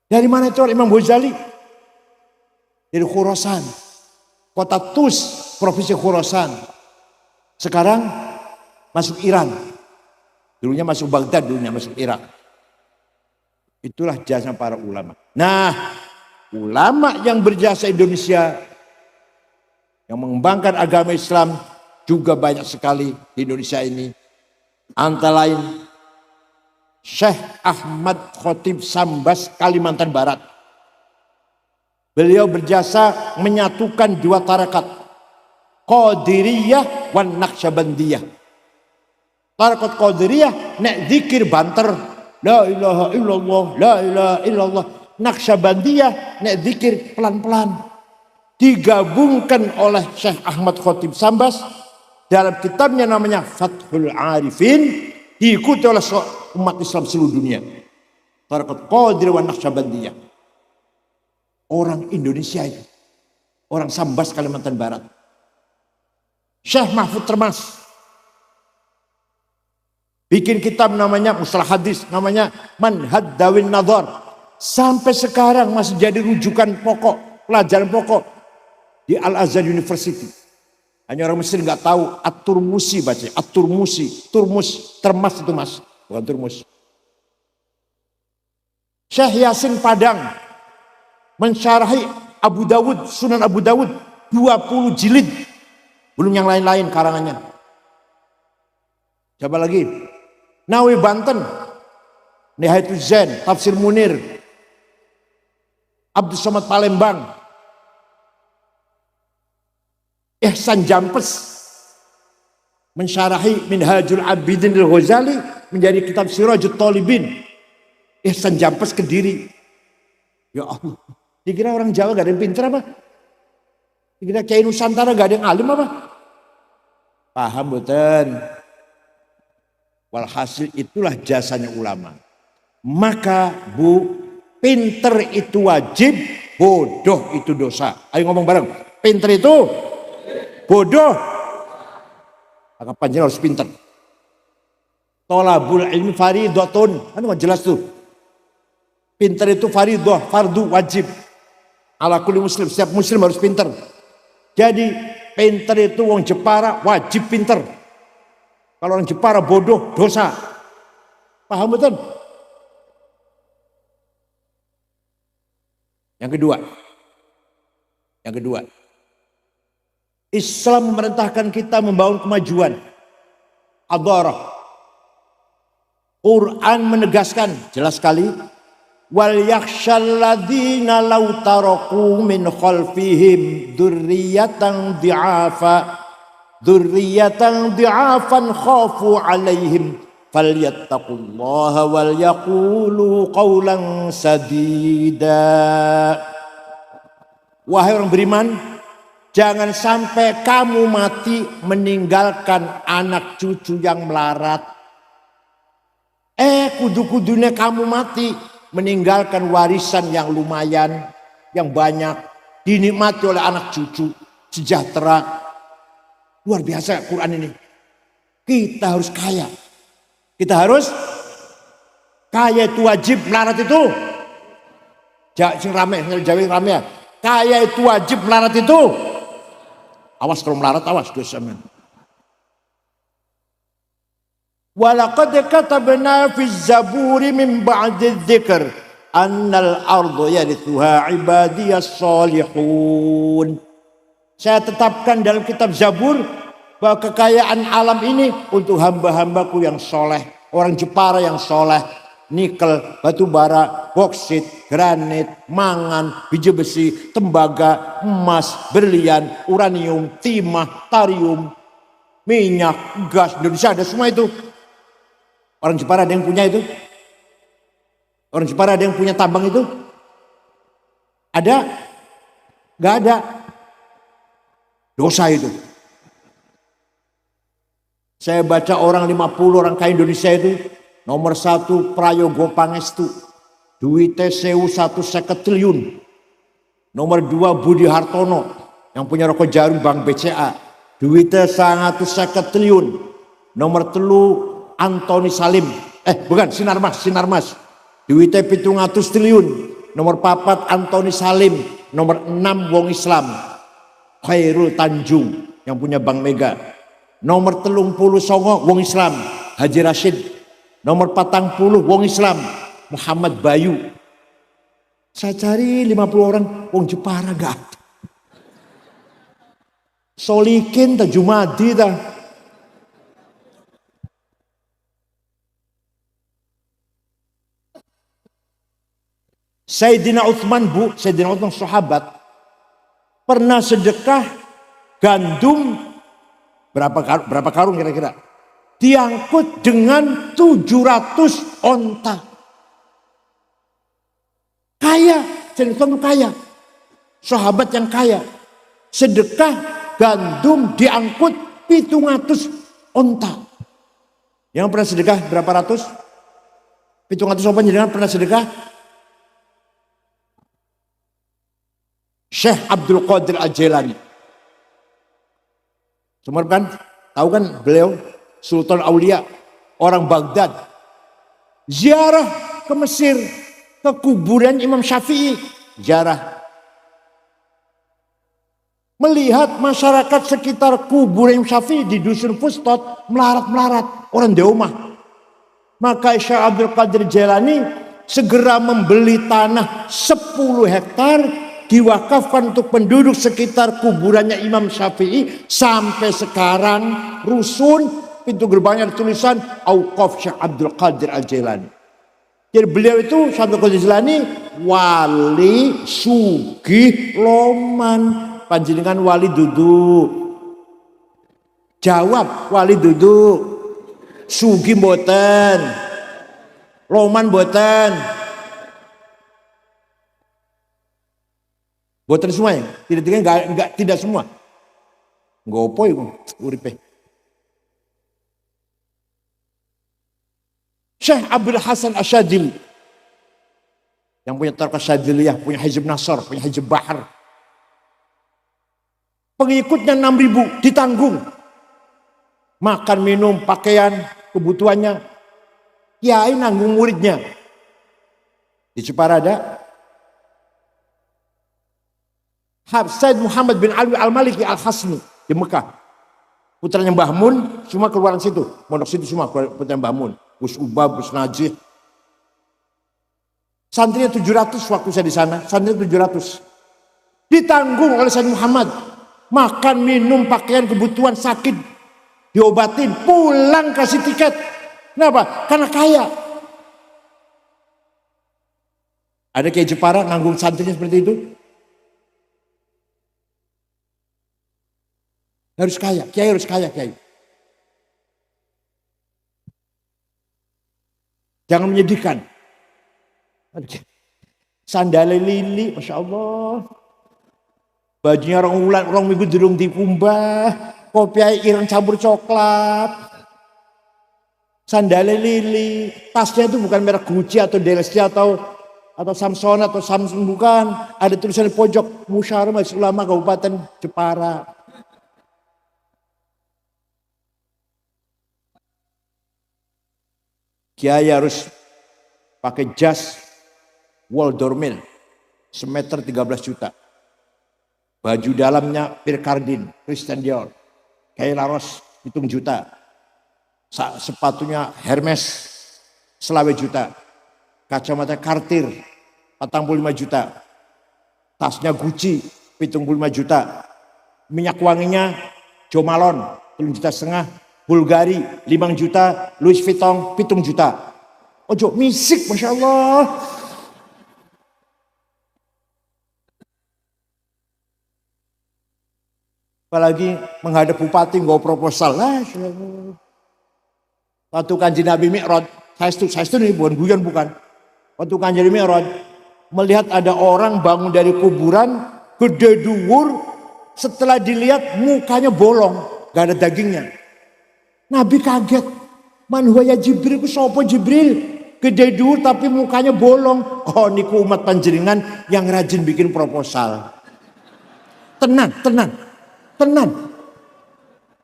Dari mana itu Imam Ghazali? Dari Khurasan. Kota Tus, provinsi Khurasan. Sekarang masuk Iran. Dulunya masuk Baghdad, dulunya masuk Irak. Itulah jasa para ulama. Nah, ulama yang berjasa Indonesia, yang mengembangkan agama Islam juga banyak sekali di Indonesia ini. Antara lain Syekh Ahmad Khotib Sambas, Kalimantan Barat. Beliau berjasa menyatukan dua tarekat, Qadiriyah wan Naqsyabandiyah. Tarekat Qadiriyah nek zikir banter, la ilaha illallah, la ilaha illallah. Naqsyabandiyah nek zikir pelan-pelan. Digabungkan oleh Syekh Ahmad Khotib Sambas dalam kitabnya namanya Fathul Arifin, diikuti oleh umat Islam seluruh dunia. Tarekat Qadiriyah wan Naqsyabandiyah. Orang Indonesia itu, orang Sambas Kalimantan Barat. Syekh Mahfud Termas bikin kitab namanya Mustalah Hadis, namanya Manhaj Dawin Nadhar. Sampai sekarang masih jadi rujukan pokok, pelajaran pokok di Al-Azhar University. Hanya orang Mesir nggak tahu At-Turmusi baca, At-Turmusi, Turmus, Termas itu mas, bukan Turmus. Syekh Yasin Padang mensyarahi Abu Dawud, Sunan Abu Dawud 20 jilid. Belum yang lain-lain karangannya. Coba lagi. Nawawi Banten, Nihayatul Zain, Tafsir Munir. Abdus Somad Palembang. Ihsan Jampes mensyarahi Minhajul Abidin Al-Ghazali menjadi kitab Sirajut Talibin. Ihsan Jampes Kediri. Ya Allah. Dikira orang Jawa gak ada yang pintar apa? Dikira Kiai Nusantara gak ada yang alim apa? Paham betul. Walhasil itulah jasanya ulama. Maka bu, pinter itu wajib, bodoh itu dosa. Ayo ngomong bareng. Pinter itu bodoh. Maka panjenengan harus pintar. Thalabul ilmi fardhatun. Kan jelas tuh. Pintar itu fardhah, fardu wajib. Ala kulli muslim, setiap muslim harus pintar. Jadi pintar itu wong Jepara wajib pintar. Kalau orang Jepara bodoh, dosa. Paham betul? Yang kedua, Islam memerintahkan kita membangun kemajuan. Hadarah. Quran menegaskan jelas sekali, wal yakhshal ladzina law taraku min khalfihim dzurriyyatan dhi'afan khafu 'alaihim falyattaqullaha wal yaqulu qawlan sadida. Wahai orang beriman, jangan sampai kamu mati meninggalkan anak cucu yang melarat. Kudu-kudunya kamu mati meninggalkan warisan yang lumayan, yang banyak, dinikmati oleh anak cucu, sejahtera. Luar biasa Quran ini. Kita harus kaya. Kita harus kaya, itu wajib. Melarat itu sing rame, Jawa rame ya. Kaya itu wajib, melarat itu awas. Kalau melarat awas dosa men. Walaqad katabna fi zaburi min ba'di dzikr annal ardu yarithuha ibadiyas salihun. Saya tetapkan dalam kitab Zabur bahwa kekayaan alam ini untuk hamba-hambaku yang soleh. Orang Jepara yang soleh. Nikel, batu bara, boksit, granit, mangan, biji besi, tembaga, emas, berlian, uranium, timah, tarium, minyak, gas. Indonesia ada semua itu. Orang Jepara ada yang punya itu? Orang Jepara ada yang punya tambang itu? Ada? Gak ada. Dosa itu. Saya baca orang 50 orang kaya Indonesia itu. Nomor 1 Prayogo Pangestu. Duitnya 1,50 triliun. Nomor 2 Budi Hartono. Yang punya rokok jarum Bank BCA. Duitnya 150 triliun. Nomor 3 Antoni Salim, Sinarmas, duitnya 700 triliun. Nomor 4 Antoni Salim, nomor 6 wong Islam, Khairul Tanjung yang punya Bank Mega. Nomor 39 wong Islam, Haji Rashid. Nomor 40 wong Islam, Muhammad Bayu. Saya cari 50 orang wong Jepara gak ada. Solikin ta Jumadi ta. Sayyidina Utsman sahabat pernah sedekah gandum berapa karung kira-kira, diangkut dengan 700 onta. Kaya, Sayyidina Utsman kaya, sahabat yang kaya, sedekah gandum diangkut 700 onta. Yang pernah sedekah berapa ratus? 700 onta jenengan pernah sedekah? Syekh Abdul Qadir Al-Jailani. Semua kan tahu kan beliau Sultan Aulia, orang Baghdad. Ziarah ke Mesir, ke kuburan Imam Syafi'i, ziarah. Melihat masyarakat sekitar kuburan Imam Syafi'i di dusun Fustot melarat-melarat, orang Deomah. Maka Syekh Abdul Qadir Jailani segera membeli tanah 10 hektar diwakafkan untuk penduduk sekitar kuburannya Imam Syafi'i. Sampai sekarang rusun pintu gerbangnya tulisan Auqaf Syekh Abdul Qadir Al-Jailani. Jadi beliau itu Syekh Abdul Qadir Jailani wali sugih loman. Panjenengan wali duduk. Jawab, wali duduk. Sugih mboten. Loman mboten. Boten semuanya, tidak semua. Enggak opo iku uripe. Syekh Abdul Hasan Asyadili yang punya Tarqah Syadiliyah, punya Hizb Nasr, punya Hizb Bahar. Pengikutnya 6.000 ditanggung. Makan, minum, pakaian, kebutuhannya. Kiai nanggung muridnya. Di Jepara ada Said Muhammad bin Ali Al-Maliki Al-Hasni di Mekah. Putranya Mbah Mun, semua keluaran situ. Mondok situ semua putranya Mbah Mun. Gus Ubab, Gus Najih. Santrinya 700 waktu saya di sana. Santrinya 700. Ditanggung oleh Said Muhammad. Makan, minum, pakaian, kebutuhan, sakit. Diobatin, pulang kasih tiket. Kenapa? Karena kaya. Ada Kiai Jepara nanggung santrinya seperti itu? Harus kaya, Kiai harus kaya, Kiai. Jangan menyedihkan. Sandalnya lili, Masya Allah. Bajunya orang minggu durung dikumbah. Kopi ireng campur coklat. Sandalnya lili. Tasnya itu bukan merek Gucci atau Delsey atau Samsung atau Samsung, bukan. Ada tulisan di pojok Musyawarah Majelis Ulama Kabupaten Jepara. Kiai harus pakai jas Waldormil semeter 13 juta. Baju dalamnya Pierre Cardin, Christian Dior. Kiai Laros hitung juta. Sepatunya Hermes selawe juta. Kacamata Cartier 45 juta. Tasnya Gucci 75 juta. Minyak wanginya Jo Malone 3,5 juta. Bulgari 5 juta, Louis Vuitton 7 juta. Ojo misik, Masya Allah. Apalagi menghadap bupati nggak proposal lah. Waktu Kanjeng Nabi Mi'raj, saya itu nih bukan guyon bukan. Waktu Kanjeng Nabi Mi'raj melihat ada orang bangun dari kuburan gede dhuwur, setelah dilihat mukanya bolong, gak ada dagingnya. Nabi kaget. Man huwa ya Jibril, ku sapa Jibril? Gede dhuwur tapi mukanya bolong. Oh niku umat panjenengan yang rajin bikin proposal. Tenang.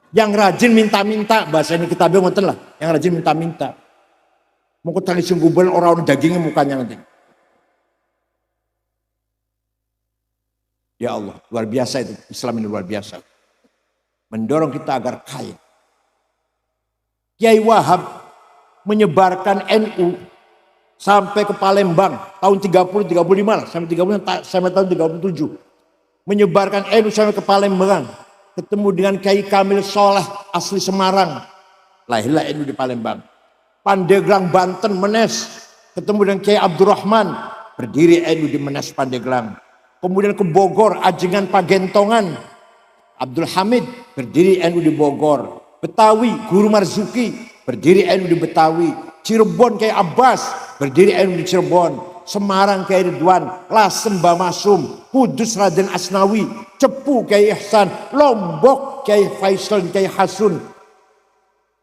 Yang rajin minta-minta, bahasa ini kita bilang ngoten lah, yang rajin minta-minta. Mau ketali sungguhan orang dagingnya mukanya nanti. Ya Allah, luar biasa itu. Islam ini luar biasa. Mendorong kita agar kaya. Kiai Wahab menyebarkan NU sampai ke Palembang tahun 30-35 lah, sampai tahun 37. Menyebarkan NU sampai ke Palembang. Ketemu dengan Kiai Kamil Soleh asli Semarang. Lahirlah NU di Palembang. Pandeglang Banten Menes. Ketemu dengan Kiai Abdurrahman. Berdiri NU di Menes Pandeglang. Kemudian ke Bogor, Ajengan Pagentongan. Abdul Hamid berdiri NU di Bogor. Betawi, Guru Marzuki, berdiri NU di Betawi. Cirebon Kiai Abbas, berdiri NU di Cirebon. Semarang Kiai Ridwan, Lasem Mbah Masum, Kudus Raden Asnawi, Cepu Kiai Ihsan, Lombok Kiai Faisal, Kiai Hasun.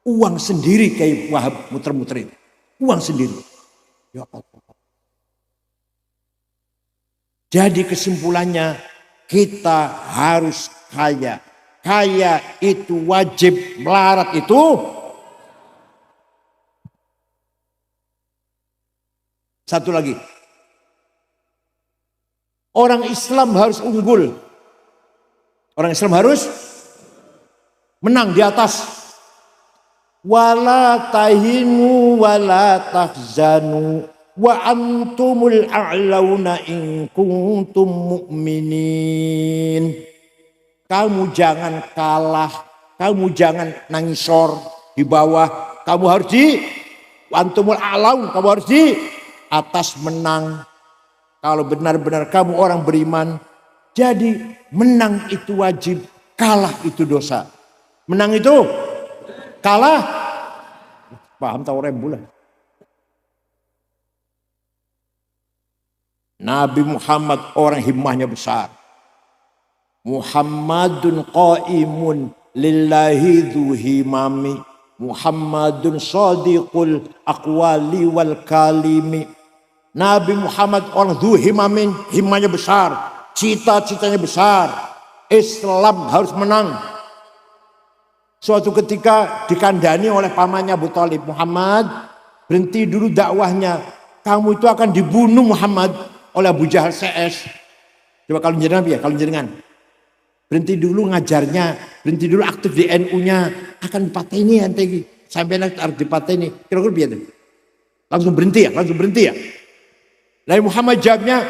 Uang sendiri Kiai Wahab muter-muterin. Uang sendiri. Ya Allah. Jadi kesimpulannya kita harus kaya. Kaya itu wajib, melarat itu satu lagi. Orang Islam harus unggul. Orang Islam harus menang di atas. Wala tahinu wala tahzanu wa antumul a'launa in kuntum mu'minin. Kamu jangan kalah, kamu jangan nangisor di bawah, kamu harus di antumul a'laun, kamu harus di atas menang. Kalau benar-benar kamu orang beriman, jadi menang itu wajib, kalah itu dosa. Menang itu kalah, paham tahu rembulan. Nabi Muhammad orang himmahnya besar. Muhammadun qaimun lillahi dhu himami. Muhammadun sadiqul aqwali wal kalimi. Nabi Muhammad orang dhu himamin, himmahnya besar, cita-citanya besar. Islam harus menang. Suatu ketika dikandani oleh pamannya Abu Thalib, Muhammad, berhenti dulu dakwahnya. Kamu itu akan dibunuh Muhammad oleh Abu Jahal CS. Coba kalau jenengan ya, kalau jenengan. Berhenti dulu ngajarnya, berhenti dulu aktif di NU-nya, akan dipateni nanti. Sampai harus dipateni. Kira-kira biar langsung berhenti ya. Lalu Muhammad jawabnya,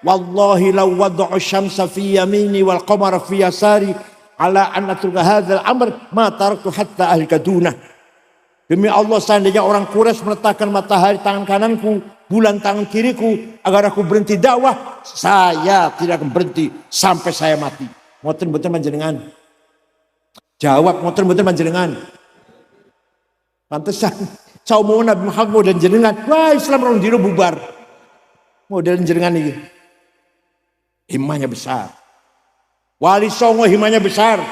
wallahi law wada'u syamsa fi yamini wal qamara fi yasari ala an atruka hadzal amr ma taraktu hatta ahlikaduna. Demi Allah, seandainya orang Quraisy meletakkan matahari tangan kananku, bulan tangan kiriku, agar aku berhenti dakwah, saya tidak akan berhenti sampai saya mati. Ngoten mboten panjenengan? Jawab, ngoten mboten panjenengan? Pantesan saumu Nabi Muhammad dan jenengan, wah Islam orang dino bubar. Model jenengan ini. Himahnya besar. Wali Songo himahnya besar.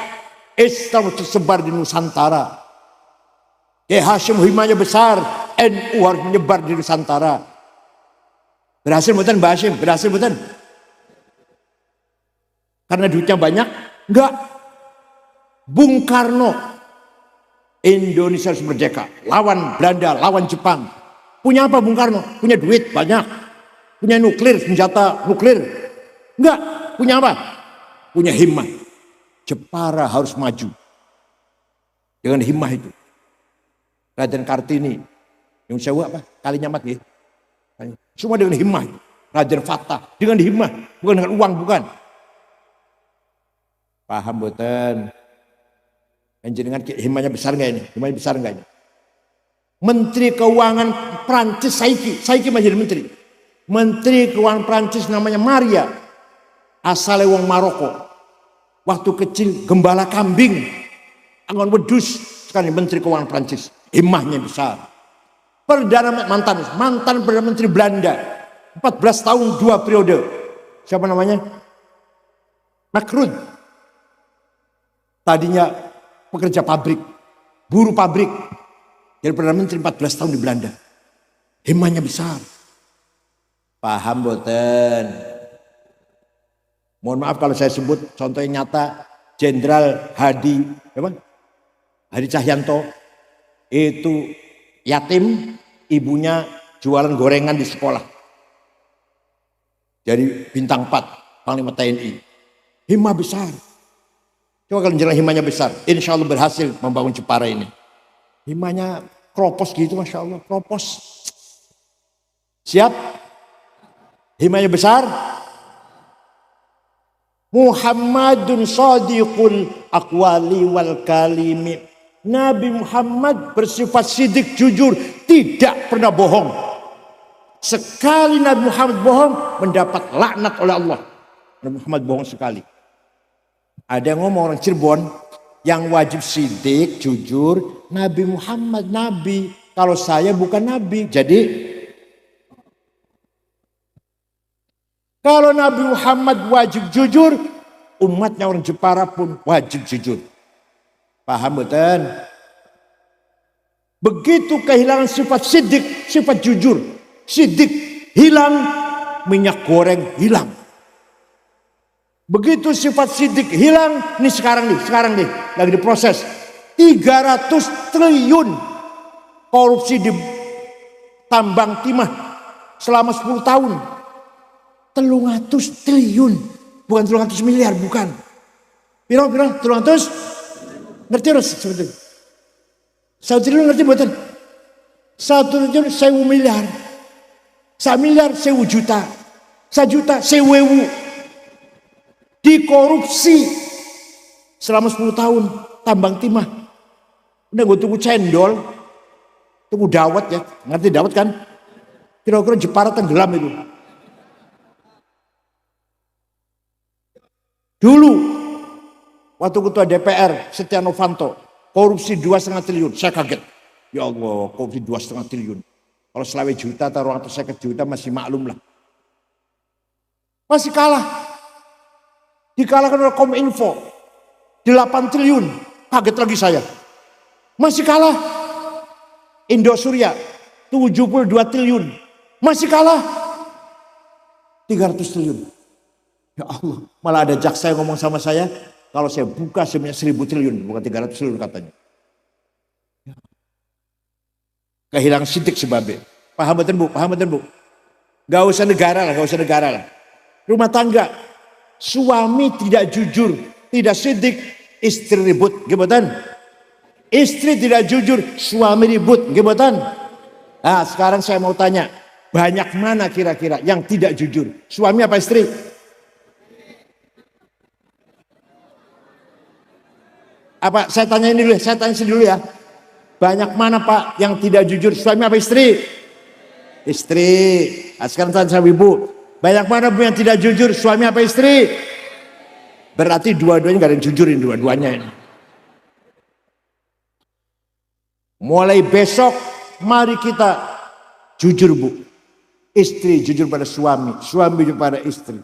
Islam tersebar di Nusantara. Kiai Hasyim himahnya besar. NU harus menyebar di Nusantara. Berhasil mboten Mbak Hasyim? Berhasil mboten? Karena duitnya banyak? Enggak. Bung Karno, Indonesia harus merdeka. Lawan Belanda, lawan Jepang. Punya apa Bung Karno? Punya duit banyak. Punya nuklir, senjata nuklir. Enggak. Punya apa? Punya himmah. Jepara harus maju. Dengan himmah itu. Raden Kartini. Yang saya apa? Kalinyamat ya. Semua dengan himmah itu. Raden Fatah. Dengan himmah. Bukan dengan uang, bukan. Paham boten? Jenengan himmahnya besar enggak ini? Himmahnya besar enggak ini? Menteri Keuangan Prancis Saiki masih jadi menteri. Menteri Keuangan Prancis namanya Maria. Asale wong Maroko. Waktu kecil gembala kambing. Angon wedus sekali Menteri Keuangan Prancis. Himmahnya besar. Mantan Perdana Menteri Belanda. 14 tahun 2 periode. Siapa namanya? Macron. Tadinya pekerja pabrik, buruh pabrik. Jadi Perdana Menteri 14 tahun di Belanda. Himmahnya besar. Paham boten? Mohon maaf kalau saya sebut contohnya nyata. Jenderal Hadi Cahyanto itu yatim, ibunya jualan gorengan di sekolah. Jadi bintang 4, Panglima TNI. Himmah besar. Coba kalau jalan himmahnya besar, insya Allah berhasil membangun Jepara ini. Himmahnya kropos gitu, Masya Allah, kropos. Siap? Himmahnya besar. Muhammadun shadiqul aqwali wal kalimi. Nabi Muhammad bersifat sidik, jujur, tidak pernah bohong. Sekali Nabi Muhammad bohong, mendapat laknat oleh Allah. Nabi Muhammad bohong sekali. Ada yang ngomong orang Cirebon, yang wajib sidik, jujur, Nabi Muhammad, Nabi. Kalau saya bukan Nabi. Jadi, kalau Nabi Muhammad wajib jujur, umatnya orang Jepara pun wajib jujur. Paham betul? Begitu kehilangan sifat sidik, sifat jujur. Sidik hilang, minyak goreng hilang. Begitu sifat sidik hilang, ini sekarang nih, lagi diproses. 300 triliun korupsi di tambang timah selama 10 tahun. 300 triliun, bukan 300 miliar, bukan. Piro 300? Ngerti harus sebetulnya. 1 triliun ngerti buatan? 1 triliun 1000 miliar. 1 miliar 1000 juta. 1 juta 1000. Dikorupsi selama 10 tahun tambang timah. Udah gue tunggu cendol, tunggu dawet ya, ngerti dawet kan? Kira-kira Jepara tenggelam itu. Dulu waktu ketua DPR Setia Novanto korupsi 2,5 triliun, saya kaget. Ya Allah, korupsi 2,5 triliun. Kalau selawe juta atau 250 juta masih maklum lah. Masih kalah. Dikalahkan oleh Kominfo 8 triliun, kaget lagi saya. Masih kalah Indosuria 72 triliun, masih kalah 300 triliun. Ya Allah, malah ada jaksa yang ngomong sama saya, kalau saya buka sebenarnya 1.000 triliun, bukan 300 triliun katanya. Kehilangan sidik sebabnya. Paham betul bu? Paham betul bu? Gak usah negara lah, gak usah negara lah. Rumah tangga, suami tidak jujur, tidak sidik, istri ribut, gimana? Istri tidak jujur, suami ribut, gimana? Nah sekarang saya mau tanya, banyak mana kira-kira yang tidak jujur? Suami apa istri? Apa saya tanya ini dulu, saya tanya dulu ya. Banyak mana Pak yang tidak jujur, suami apa istri? Istri. Nah, sekarang tanya sama ibu, banyak mana Bu yang tidak jujur, suami apa istri? Berarti dua-duanya gak ada yang jujurin, dua-duanya ini. Mulai besok mari kita jujur Bu. Istri jujur pada suami, suami jujur pada istri.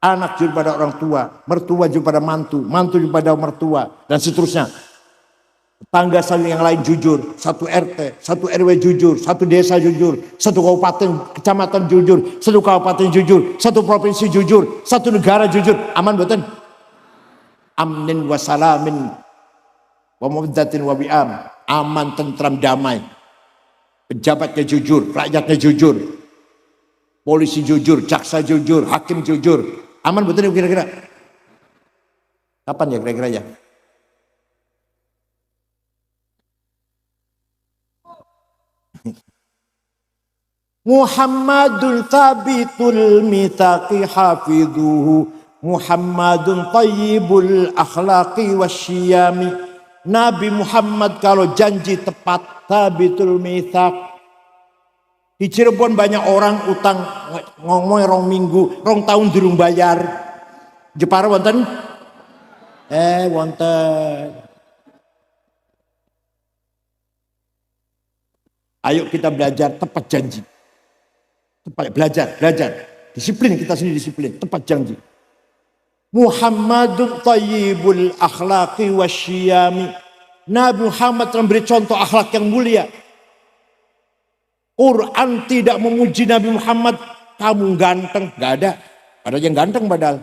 Anak jujur pada orang tua, mertua jujur pada mantu, mantu jujur pada mertua, dan seterusnya. Tetangga saling yang lain jujur, satu RT, satu RW jujur, satu desa jujur, satu kabupaten, kecamatan jujur, satu kabupaten jujur, satu provinsi jujur, satu negara jujur. Aman betul? Amnin wa salamin wa mawdatin wa bi'am. Aman, tentram, damai. Pejabatnya jujur, rakyatnya jujur. Polisi jujur, jaksa jujur, hakim jujur. Aman betul kira-kira? Kapan ya kira-kira ya? Muhammadun thabitul mithaqi hafidhuhu, Muhammadun tayyibul akhlaqi wasyiyami. Nabi Muhammad kalau janji tepat, thabitul mithaq. Di Cirebon banyak orang utang ngomong rong minggu, rong tahun durung bayar. Jepara wonten? Wonten. Ayo kita belajar tepat janji. Tepat belajar. Disiplin, kita sendiri disiplin, tepat janji. Muhammadun tayyibul akhlaqi wasyiyami. Nabi Muhammad memberi contoh akhlak yang mulia. Quran tidak memuji Nabi Muhammad, kamu ganteng, gak ada. Ada yang ganteng padahal.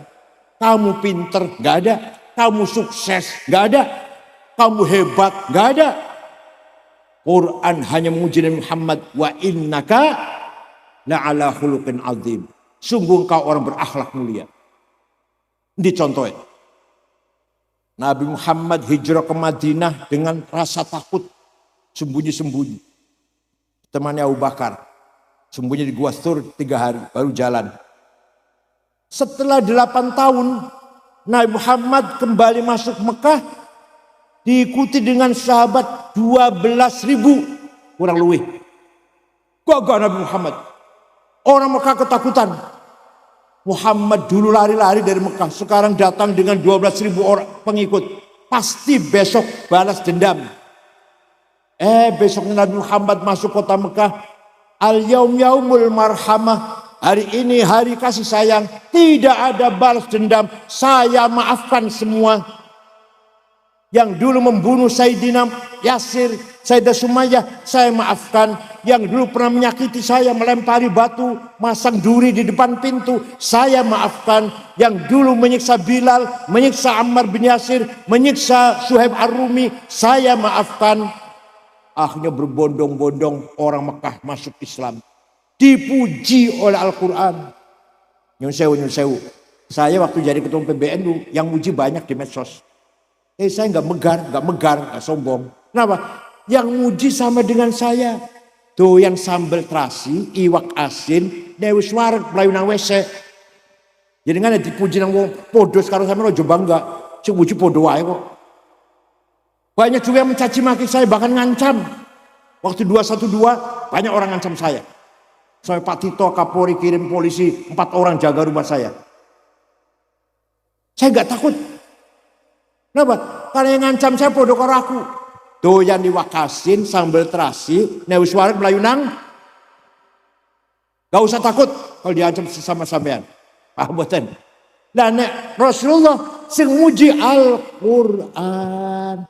Kamu pinter, gak ada. Kamu sukses, gak ada. Kamu hebat, gak ada. Quran hanya memuji Nabi Muhammad, wa innaka la'ala khuluqin azim. Sungguh kau orang berakhlak mulia. Dicontohin. Nabi Muhammad hijrah ke Madinah dengan rasa takut, sembunyi-sembunyi. Temannya Abu Bakar sembunyi di Gua Thur 3 hari baru jalan. Setelah 8 tahun Nabi Muhammad kembali masuk Mekah, diikuti dengan sahabat 12.000 kurang lebih. Gagah Nabi Muhammad. Orang Mekah ketakutan. Muhammad dulu lari-lari dari Mekah, sekarang datang dengan 12.000 orang pengikut. Pasti besok balas dendam. Besoknya Nabi Muhammad masuk kota Mekah. Al-yaum yaumul marhamah. Hari ini hari kasih sayang. Tidak ada balas dendam. Saya maafkan semua. Yang dulu membunuh Sayyidina Yasir, Sayyidah Sumayyah, saya maafkan. Yang dulu pernah menyakiti saya, melempari batu, masang duri di depan pintu, saya maafkan. Yang dulu menyiksa Bilal, menyiksa Ammar bin Yasir, menyiksa Suhaib Ar-Rumi, saya maafkan. Akhirnya berbondong-bondong orang Mekah masuk Islam. Dipuji oleh Al-Quran. Nyun sewu. Saya waktu jadi ketua PBN dulu, yang muji banyak di medsos. Saya nggak megar, nggak sombong. Kenapa? Yang muji sama dengan saya. Tuh yang sambal terasi, iwak asin, dewi suara, pelayu nang WC. Jadi nggak ada dipuji nang podo sekarang sama lo coba nggak. Cuma muji podo aja kok. Banyak juga yang mencaci maki saya, bahkan ngancam. Waktu 212 banyak orang ngancam saya. Sampai Pak Tito Kapolri kirim polisi 4 orang jaga rumah saya. Saya nggak takut. Kenapa? Karena yang ngancam saya podo karo aku. Doyan diwakasin sambal terasi, newi suara Melayu nang. Gak usah takut kalau diancam sesama sampean. Paham boten? Dan Rasulullah sing muji Al-Qur'an.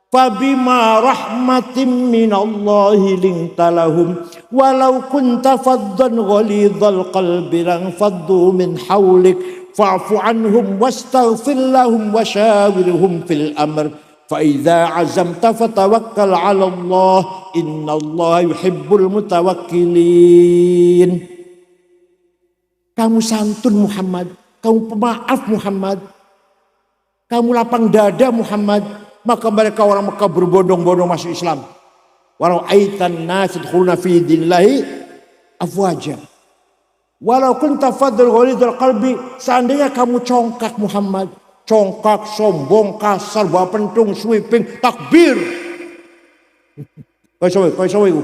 Fabima rahmatin minallahi lintalahum walau kunta faddan ghalidhal qalbi lan faddu min hawlik fa'fu anhum wastaghfir lahum wasyawirhum fil amr fa idza azamta fatawakkal 'ala Allah innallaha yuhibbul mutawakkilin. Kamu santun Muhammad, kamu pemaaf Muhammad, kamu lapang dada Muhammad, maka mereka orang Mekah berbondong-bondong masuk Islam. Walau aitan nas yadkhuluna fi dinillahi afwaja. Walau kunta fadl ghalidul qalbi, seandainya kamu congkak Muhammad, congkak, sombong, kasar, bawa pentung, sweeping, takbir. Kau sawi,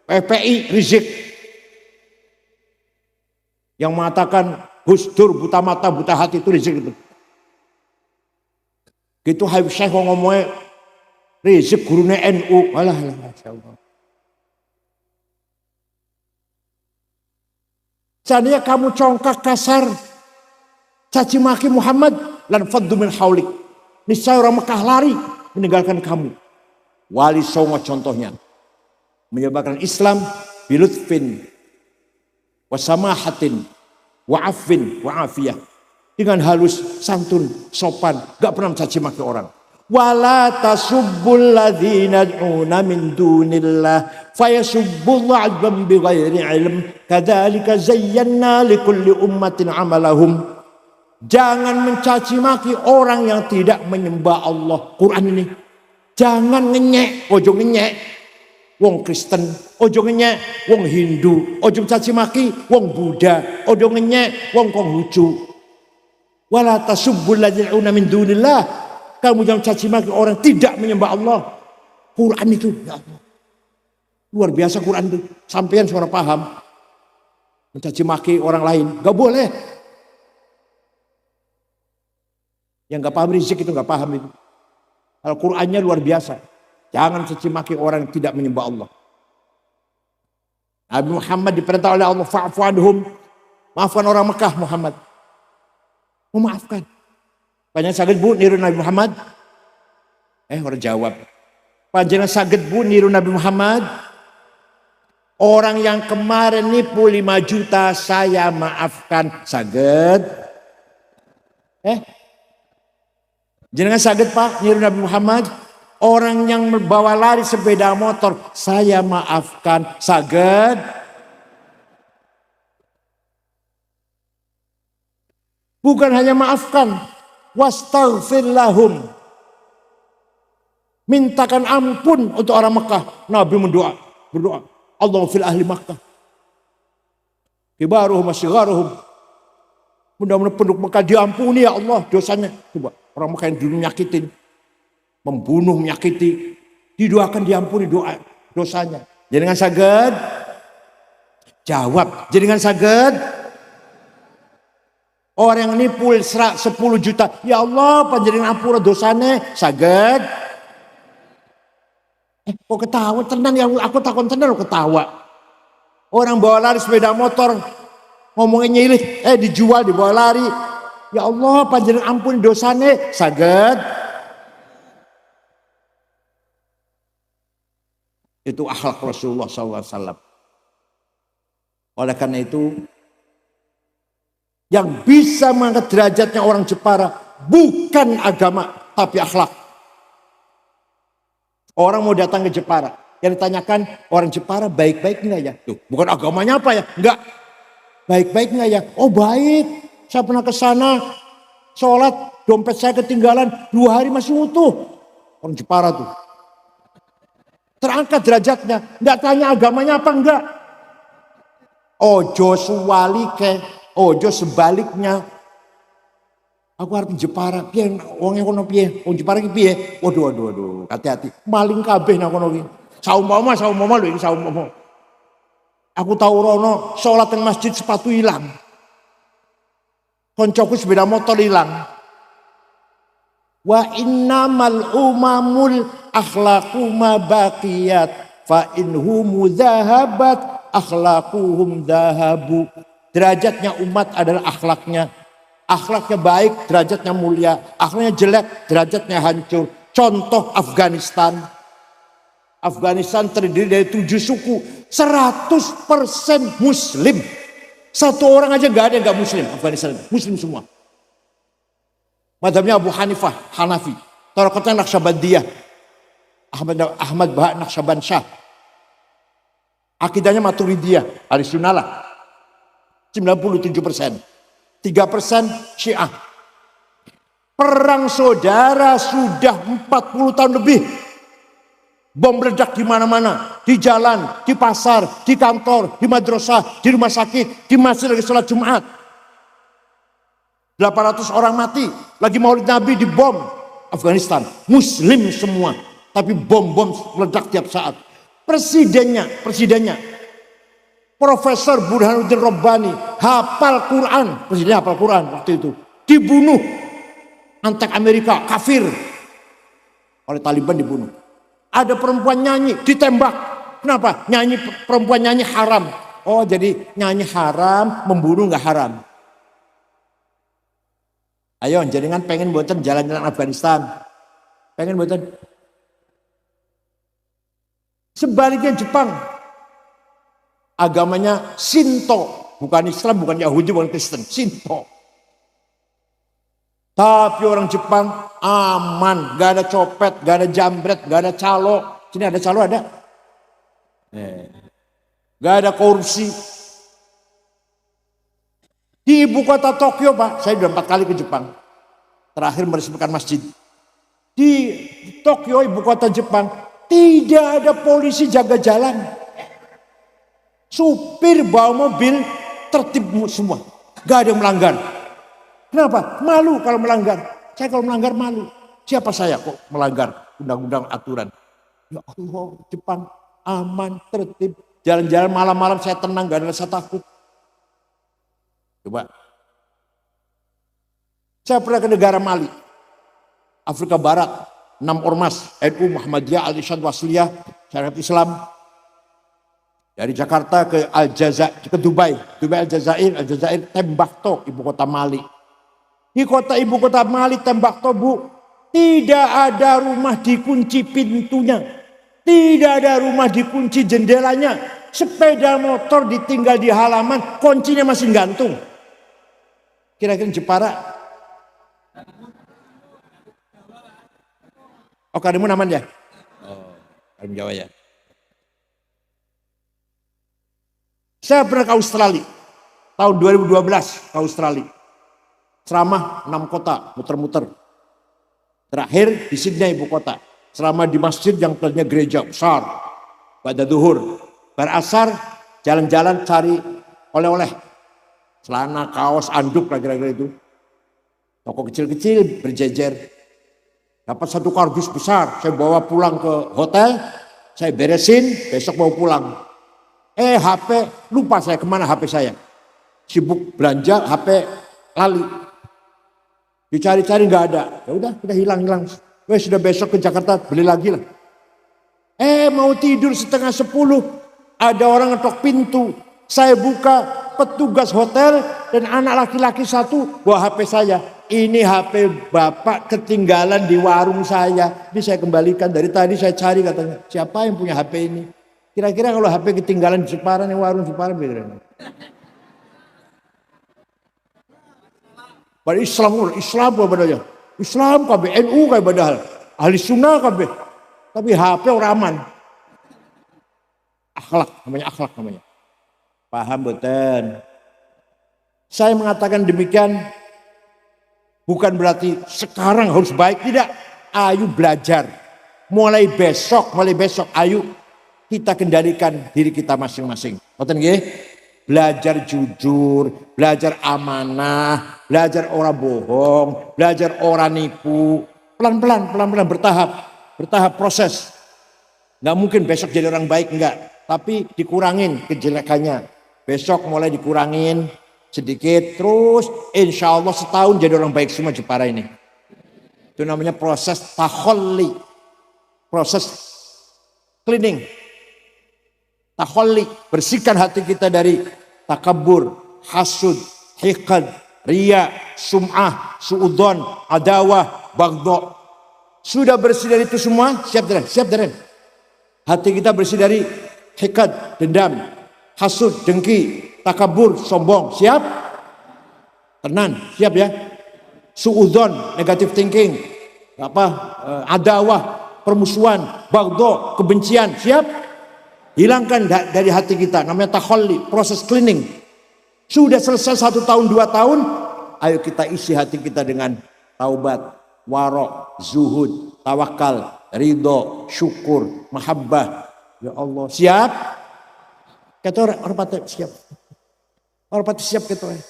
PPI Rizik yang mengatakan Gus Dur buta mata, buta hati, itu Rizik itu. Gitu Habib Syekh ngomongnya Rizik gurunya NU. Alah, masyaallah. Seandainya kamu congkak, kasar, caci maki Muhammad, lan faddu min haulik, niscaya orang Mekah lari meninggalkan kamu. Wali Songo contohnya menyebarkan Islam bilutfin wa samahatin wa affin wa afiyah, dengan halus, santun, sopan, gak pernah mencaci maki orang. Wala tasubbul ladzina yad'una min dunillah fayasubbullaha 'adwan bighairi ilm kadzalika zayyana likulli ummatin 'amalahum. Jangan mencaci maki orang yang tidak menyembah Allah. Quran ini. Jangan ngenyek, ojo ngenyek wong Kristen, ojo ngenyek wong Hindu, ojo caci maki wong Buddha, ojo ngenyek wong Konghucu. Wala tasubbul ladzina yad'una min dunillah. Kamu jangan caci maki orang tidak menyembah Allah. Quran itu, ya Allah. Luar biasa Quran itu. Sampean suara paham. Mencaci maki orang lain, gak boleh. Yang gak paham Rizik itu gak paham itu. Kalau Qurannya luar biasa. Jangan caci maki orang yang tidak menyembah Allah. Nabi Muhammad diperintah oleh Allah, fa'fu anhum. Maafkan orang Mekah Muhammad. Memaafkan. Panjenengan saged bu niru Nabi Muhammad? Orang jawab. Panjenengan saged bu niru Nabi Muhammad? Orang yang kemarin nipu 5 juta saya maafkan, saged? Jenengan saged Pak niru Nabi Muhammad? Orang yang membawa lari sepeda motor saya maafkan, saged? Bukan hanya maafkan, wastaghfir lahum, mintakan ampun untuk orang Mekah. Nabi berdoa, Allahumma fil ahli Makkah kibaruhum wasyigaruhum, mudah-mudahan penduduk Mekah diampuni ya Allah dosanya. Coba orang Mekah yang dulu nyakitin, membunuh, menyakiti, didoakan diampuni dosanya. Jenengan saged? Jawab, jenengan saged? Orang yang nipu 10 juta, ya Allah panjenengan ampura dosane, saged? Kok ketawa tenan ya, aku takon tenan ketawa. Orang bawa lari sepeda motor, ngomongnya nyilih, dijual, dibawa lari. Ya Allah panjenengan ampun dosane, saged? Itu akhlak Rasulullah SAW. Oleh karena itu, yang bisa mengangkat derajatnya orang Jepara bukan agama, tapi akhlak. Orang mau datang ke Jepara, yang ditanyakan orang Jepara baik-baik enggak ya? Tuh, bukan agamanya apa ya? Enggak. Baik-baik enggak ya? Oh baik. Saya pernah ke sana, sholat, dompet saya ketinggalan, 2 hari masih utuh. Orang Jepara tuh. Terangkat derajatnya, enggak tanya agamanya apa enggak. Ojo suwalike. Ojo sebaliknya. Aku harus Jepara, piye wong kono piye? Wong Jepara iki piye? Waduh, hati-hati. Maling kabeh nang kono iki. Saumpama lho iki saumpama. Aku tahu rono salat nang masjid sepatu hilang. Koncoku sepeda motor hilang. Wa innamal umamul akhlaqu ma baqiyat fa inhum dhahabat akhlaquhum dhahabu. Derajatnya umat adalah akhlaknya. Akhlaknya baik, derajatnya mulia. Akhlaknya jelek, derajatnya hancur. Contoh Afghanistan. Afghanistan terdiri dari 7 suku. 100% muslim. Satu orang aja gak ada yang gak muslim. Afghanistan muslim semua. Madhabnya Abu Hanifah, Hanafi. Tarekatnya Naqsyabandiyah, Ahmad Bahak Naqsyabansyah. Akidahnya Maturidiyah, Ahlussunnah lah. 97%. 3% Syiah. Perang saudara sudah 40 tahun lebih. Bom meledak di mana-mana, di jalan, di pasar, di kantor, di madrasah, di rumah sakit, di masjid lagi sholat Jumat. 800 orang mati, lagi Maulid Nabi di bom Afghanistan. Muslim semua, tapi bom-bom meledak tiap saat. Presidennya, Profesor Burhanuddin Rabbani, hafal Quran, presidennya hafal Quran waktu itu, dibunuh. Antek Amerika, kafir, oleh Taliban dibunuh. Ada perempuan nyanyi, ditembak. Kenapa? Perempuan nyanyi haram. Oh, jadi nyanyi haram, membunuh nggak haram. Ayo, jaringan pengen buatan jalan-jalan Afghanistan. Pengen buatan. Sebaliknya Jepang, agamanya Shinto, bukan Islam, bukan Yahudi, bukan Kristen, Shinto. Tapi orang Jepang aman, gak ada copet, gak ada jambret, gak ada calo. Sini ada calo ada? Gak ada korupsi. Di ibu kota Tokyo Pak, saya sudah 4 kali ke Jepang. Terakhir meresmikan masjid. Di Tokyo ibu kota Jepang, tidak ada polisi jaga jalan. Supir bawa mobil tertib semua, gak ada yang melanggar. Kenapa? Malu kalau melanggar. Saya kalau melanggar malu. Siapa saya kok melanggar undang-undang aturan? Ya Allah, Jepang aman, tertib. Jalan-jalan malam-malam saya tenang, gak ada rasa takut. Coba. Saya pernah ke negara Mali, Afrika Barat. 6 ormas, NU, Muhammadiyah, Al-Irsyad Wasliyah, Syariat Islam. Dari Jakarta ke Aljazair, ke Dubai Aljazair, Tembakto, ibu kota Mali. Di ibu kota Mali, Tembakto, Bu, tidak ada rumah dikunci pintunya. Tidak ada rumah dikunci jendelanya. Sepeda motor ditinggal di halaman, kuncinya masih gantung. Kira-kira Jepara. Oh, Karimun aman ya? Oh, Karimun Jawa ya. Saya pernah ke Australia. Tahun 2012 ke Australia. Ceramah 6 kota, muter-muter. Terakhir di Sydney, ibu kota. Ceramah di masjid yang kelihatannya gereja besar. Pada duhur. Berasar, jalan-jalan cari oleh-oleh. Celana, kaos, anduk, kira-kira itu. Toko kecil-kecil berjejer. Dapat 1 kardus besar. Saya bawa pulang ke hotel. Saya beresin, besok mau pulang. HP, lupa saya kemana HP saya. Sibuk belanja, HP lali. Dicari-cari nggak ada. Ya udah hilang. Sudah besok ke Jakarta beli lagi lah. Mau tidur setengah 10, ada orang ngetok pintu. Saya buka, petugas hotel dan anak laki-laki 1 bawa HP saya. Ini HP bapak ketinggalan di warung saya. Ini saya kembalikan. Dari tadi saya cari, katanya. Siapa yang punya HP ini? Kira-kira kalau HP ketinggalan di Jepara nih, warung Jepara bagaimana? Pada Islam apa badanya? Islam kabeh, NU kabeh badal, Ahlussunnah kabeh. Tapi HP orang aman. Akhlak namanya. Paham betul? Saya mengatakan demikian bukan berarti sekarang harus baik, tidak. Ayo belajar. Mulai besok, ayo kita kendalikan diri kita masing-masing. Ngoten nggih? Belajar jujur, belajar amanah, belajar orang bohong, belajar orang nipu. Pelan-pelan bertahap proses. Nggak mungkin besok jadi orang baik, enggak. Tapi dikurangin kejelekannya. Besok mulai dikurangin sedikit, terus insya Allah setahun jadi orang baik semua Jepara ini. Itu namanya proses takholli, proses cleaning. Takholli, bersihkan hati kita dari takabur, hasud, hiqad, riya, sum'ah, su'udon, adawah, bagdo. Sudah bersih dari itu semua, siap deren. Hati kita bersih dari hiqad, dendam, hasud, dengki, takabur, sombong. Siap? Tenang, siap ya? suudzon, negative thinking, adawah, permusuhan, baghdha, kebencian. Siap? Hilangkan dari hati kita. Namanya takhalli, proses cleaning. Sudah selesai 1 tahun, 2 tahun, ayo kita isi hati kita dengan taubat, warok, zuhud, tawakal, ridho, syukur, mahabbah. Ya Allah, siap? Kata orang pati siap. Orang pati siap kata orang.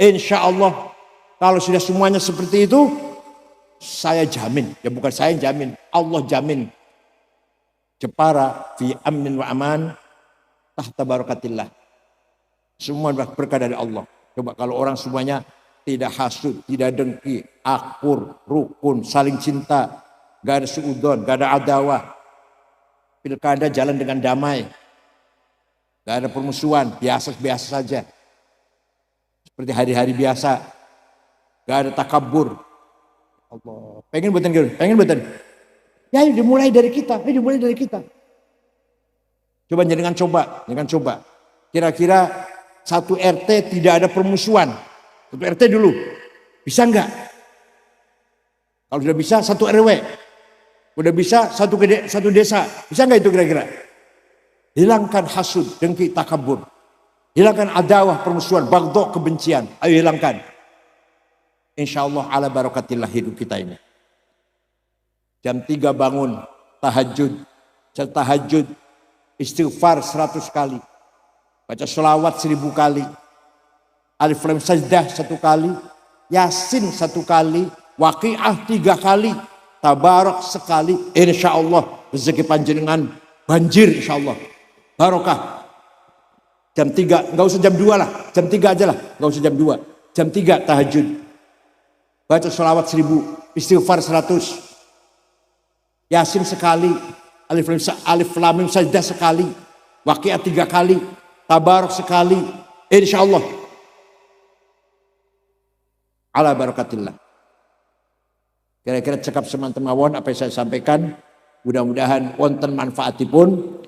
Insya Allah, kalau sudah semuanya seperti itu, saya jamin. Ya bukan saya yang jamin, Allah jamin. Jepara fi amnin wa aman tahta barakatillah. Semua berkah dari Allah. Coba kalau orang semuanya tidak hasud, tidak dengki, akur, rukun, saling cinta, gak ada suudzon, gak ada adawah. Pilkada jalan dengan damai, gak ada permusuhan, biasa-biasa saja. Seperti hari-hari biasa, gak ada takabur. Allah, pengen buatan gitu, pengen buatan. Ya dimulai dari kita, dimulai dari kita. Jangan coba. Kira-kira 1 RT tidak ada permusuhan. 1 RT dulu, bisa enggak? Kalau sudah bisa 1 RW, udah bisa 1 desa, bisa enggak itu kira-kira? Hilangkan hasud, dengki, takabur. Hilangkan adawah, permusuhan, baghdha, kebencian. Ayo hilangkan. Insya Allah ala barakatillah hidup kita ini. Jam 3 bangun, tahajud. Tahajud, istighfar 100 kali. Baca sholawat 1000 kali. Alif Lam Sajdah 1 kali. Yasin 1 kali. Waqiah 3 kali. Tabarak sekali. Insya Allah rezeki panjenengan banjir insya Allah. Barokah. Jam 3, enggak usah jam 2 lah. Jam 3 aja lah, enggak usah jam 2. Jam 3 tahajud. Baca sholawat 1000. Istighfar 100. Yasin sekali. Alif Lam Mim Sajdah sekali. Waqiah 3 kali. Tabarak sekali. Insya Allah. Ala barakatillah. Kira-kira cekap semanten mawon apa yang saya sampaikan. Mudah-mudahan wonten manfaatipun.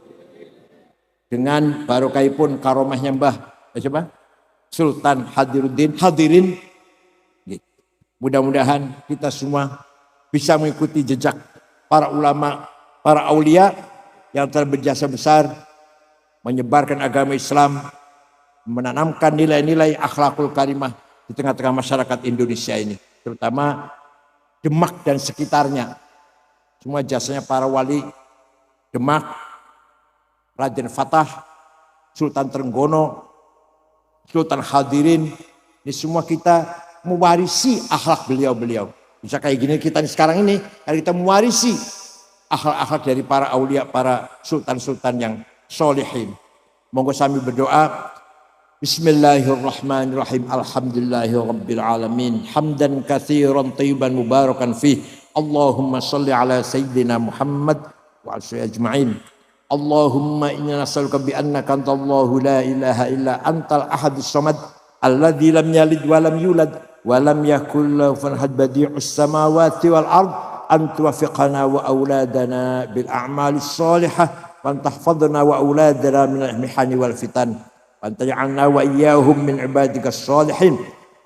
Dengan barokahipun karomahnya Mbah. Coba. Sultan hadirin. Mudah-mudahan kita semua bisa mengikuti jejak para ulama, para aulia yang telah berjasa besar menyebarkan agama Islam, menanamkan nilai-nilai akhlakul karimah di tengah-tengah masyarakat Indonesia ini, terutama Demak dan sekitarnya. Semua jasanya para wali Demak, Raden Fatah, Sultan Trenggono, Sultan Hadirin, ini semua kita mewarisi akhlak beliau-beliau. Bisa kayak gini kita sekarang ini, kalau kita mewarisi akhlak-akhlak dari para aulia, para sultan-sultan yang solehin. Monggo sami berdoa. Bismillahirrahmanirrahim. Alhamdulillahirabbil alamin. Hamdan katsiran thayyiban mubarakan fih. Allahumma shalli ala sayyidina Muhammad wa ala ajma'in. Allahumma inna nas'aluka bi annaka antallahu la ilaha illa antal ahadus samad alladzi lam yalid wa lam yulad wa lam yakul lahu kufuwan ahad badi'us samawati wal ard an tuwaffiqana wa auladana bil a'malis shalihah wa tahfadhna wa auladana min al-mihani wal fitan wa taj'alna wa iyyahum min ibadikas shalihin.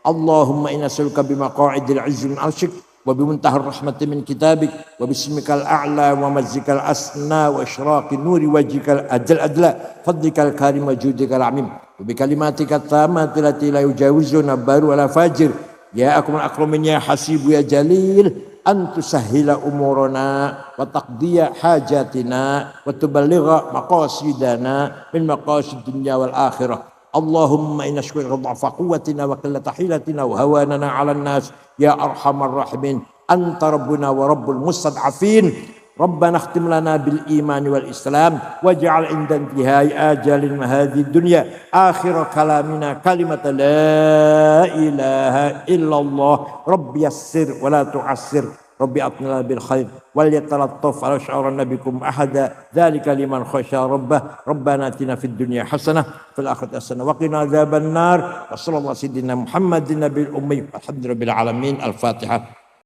Allahumma inna nas'aluka bi maq'idil 'izzi min 'arsyik wa bi muntahar rahmati min kitabik wa bismikal a'la wa mazikal asna wa isyraqin nuri wajhikal adla fadlikal karim wa judikal 'amim wa bi kalimatika tammati lati la yujawizuna baru wala fajir ya akmal akramin ya hasibu ya jalil an tusahhila umurana wa taqdiya hajatina wa tuballigha maqasidana min maqasid dunya wal akhirah. Allahumma inna syukurka dha'fa quwwatina wa qillata hilatina wa hawanana 'alan nas ya arhamar rahimin anta rabbuna wa rabbul mustad'afin. Rabbana khtim lana bil iman wal islam waj'al 'inda intihai ajalin hadhihi dunya akhir kalamina kalimata la ilaha illallah. Rabbi yassir wa la tu'assir. Rabbi atnila bil khair wal yatalattaf ala sya'ran nabikum ahada dzalika liman khasya rabbah. Rabbana atina fid dunya hasanah fil akhirati hasanah wa qina adzaban nar. Wassallallahu ala sayyidina Muhammadin nabiyil ummi. Alhamdulillahil alamin. Al-Fatihah.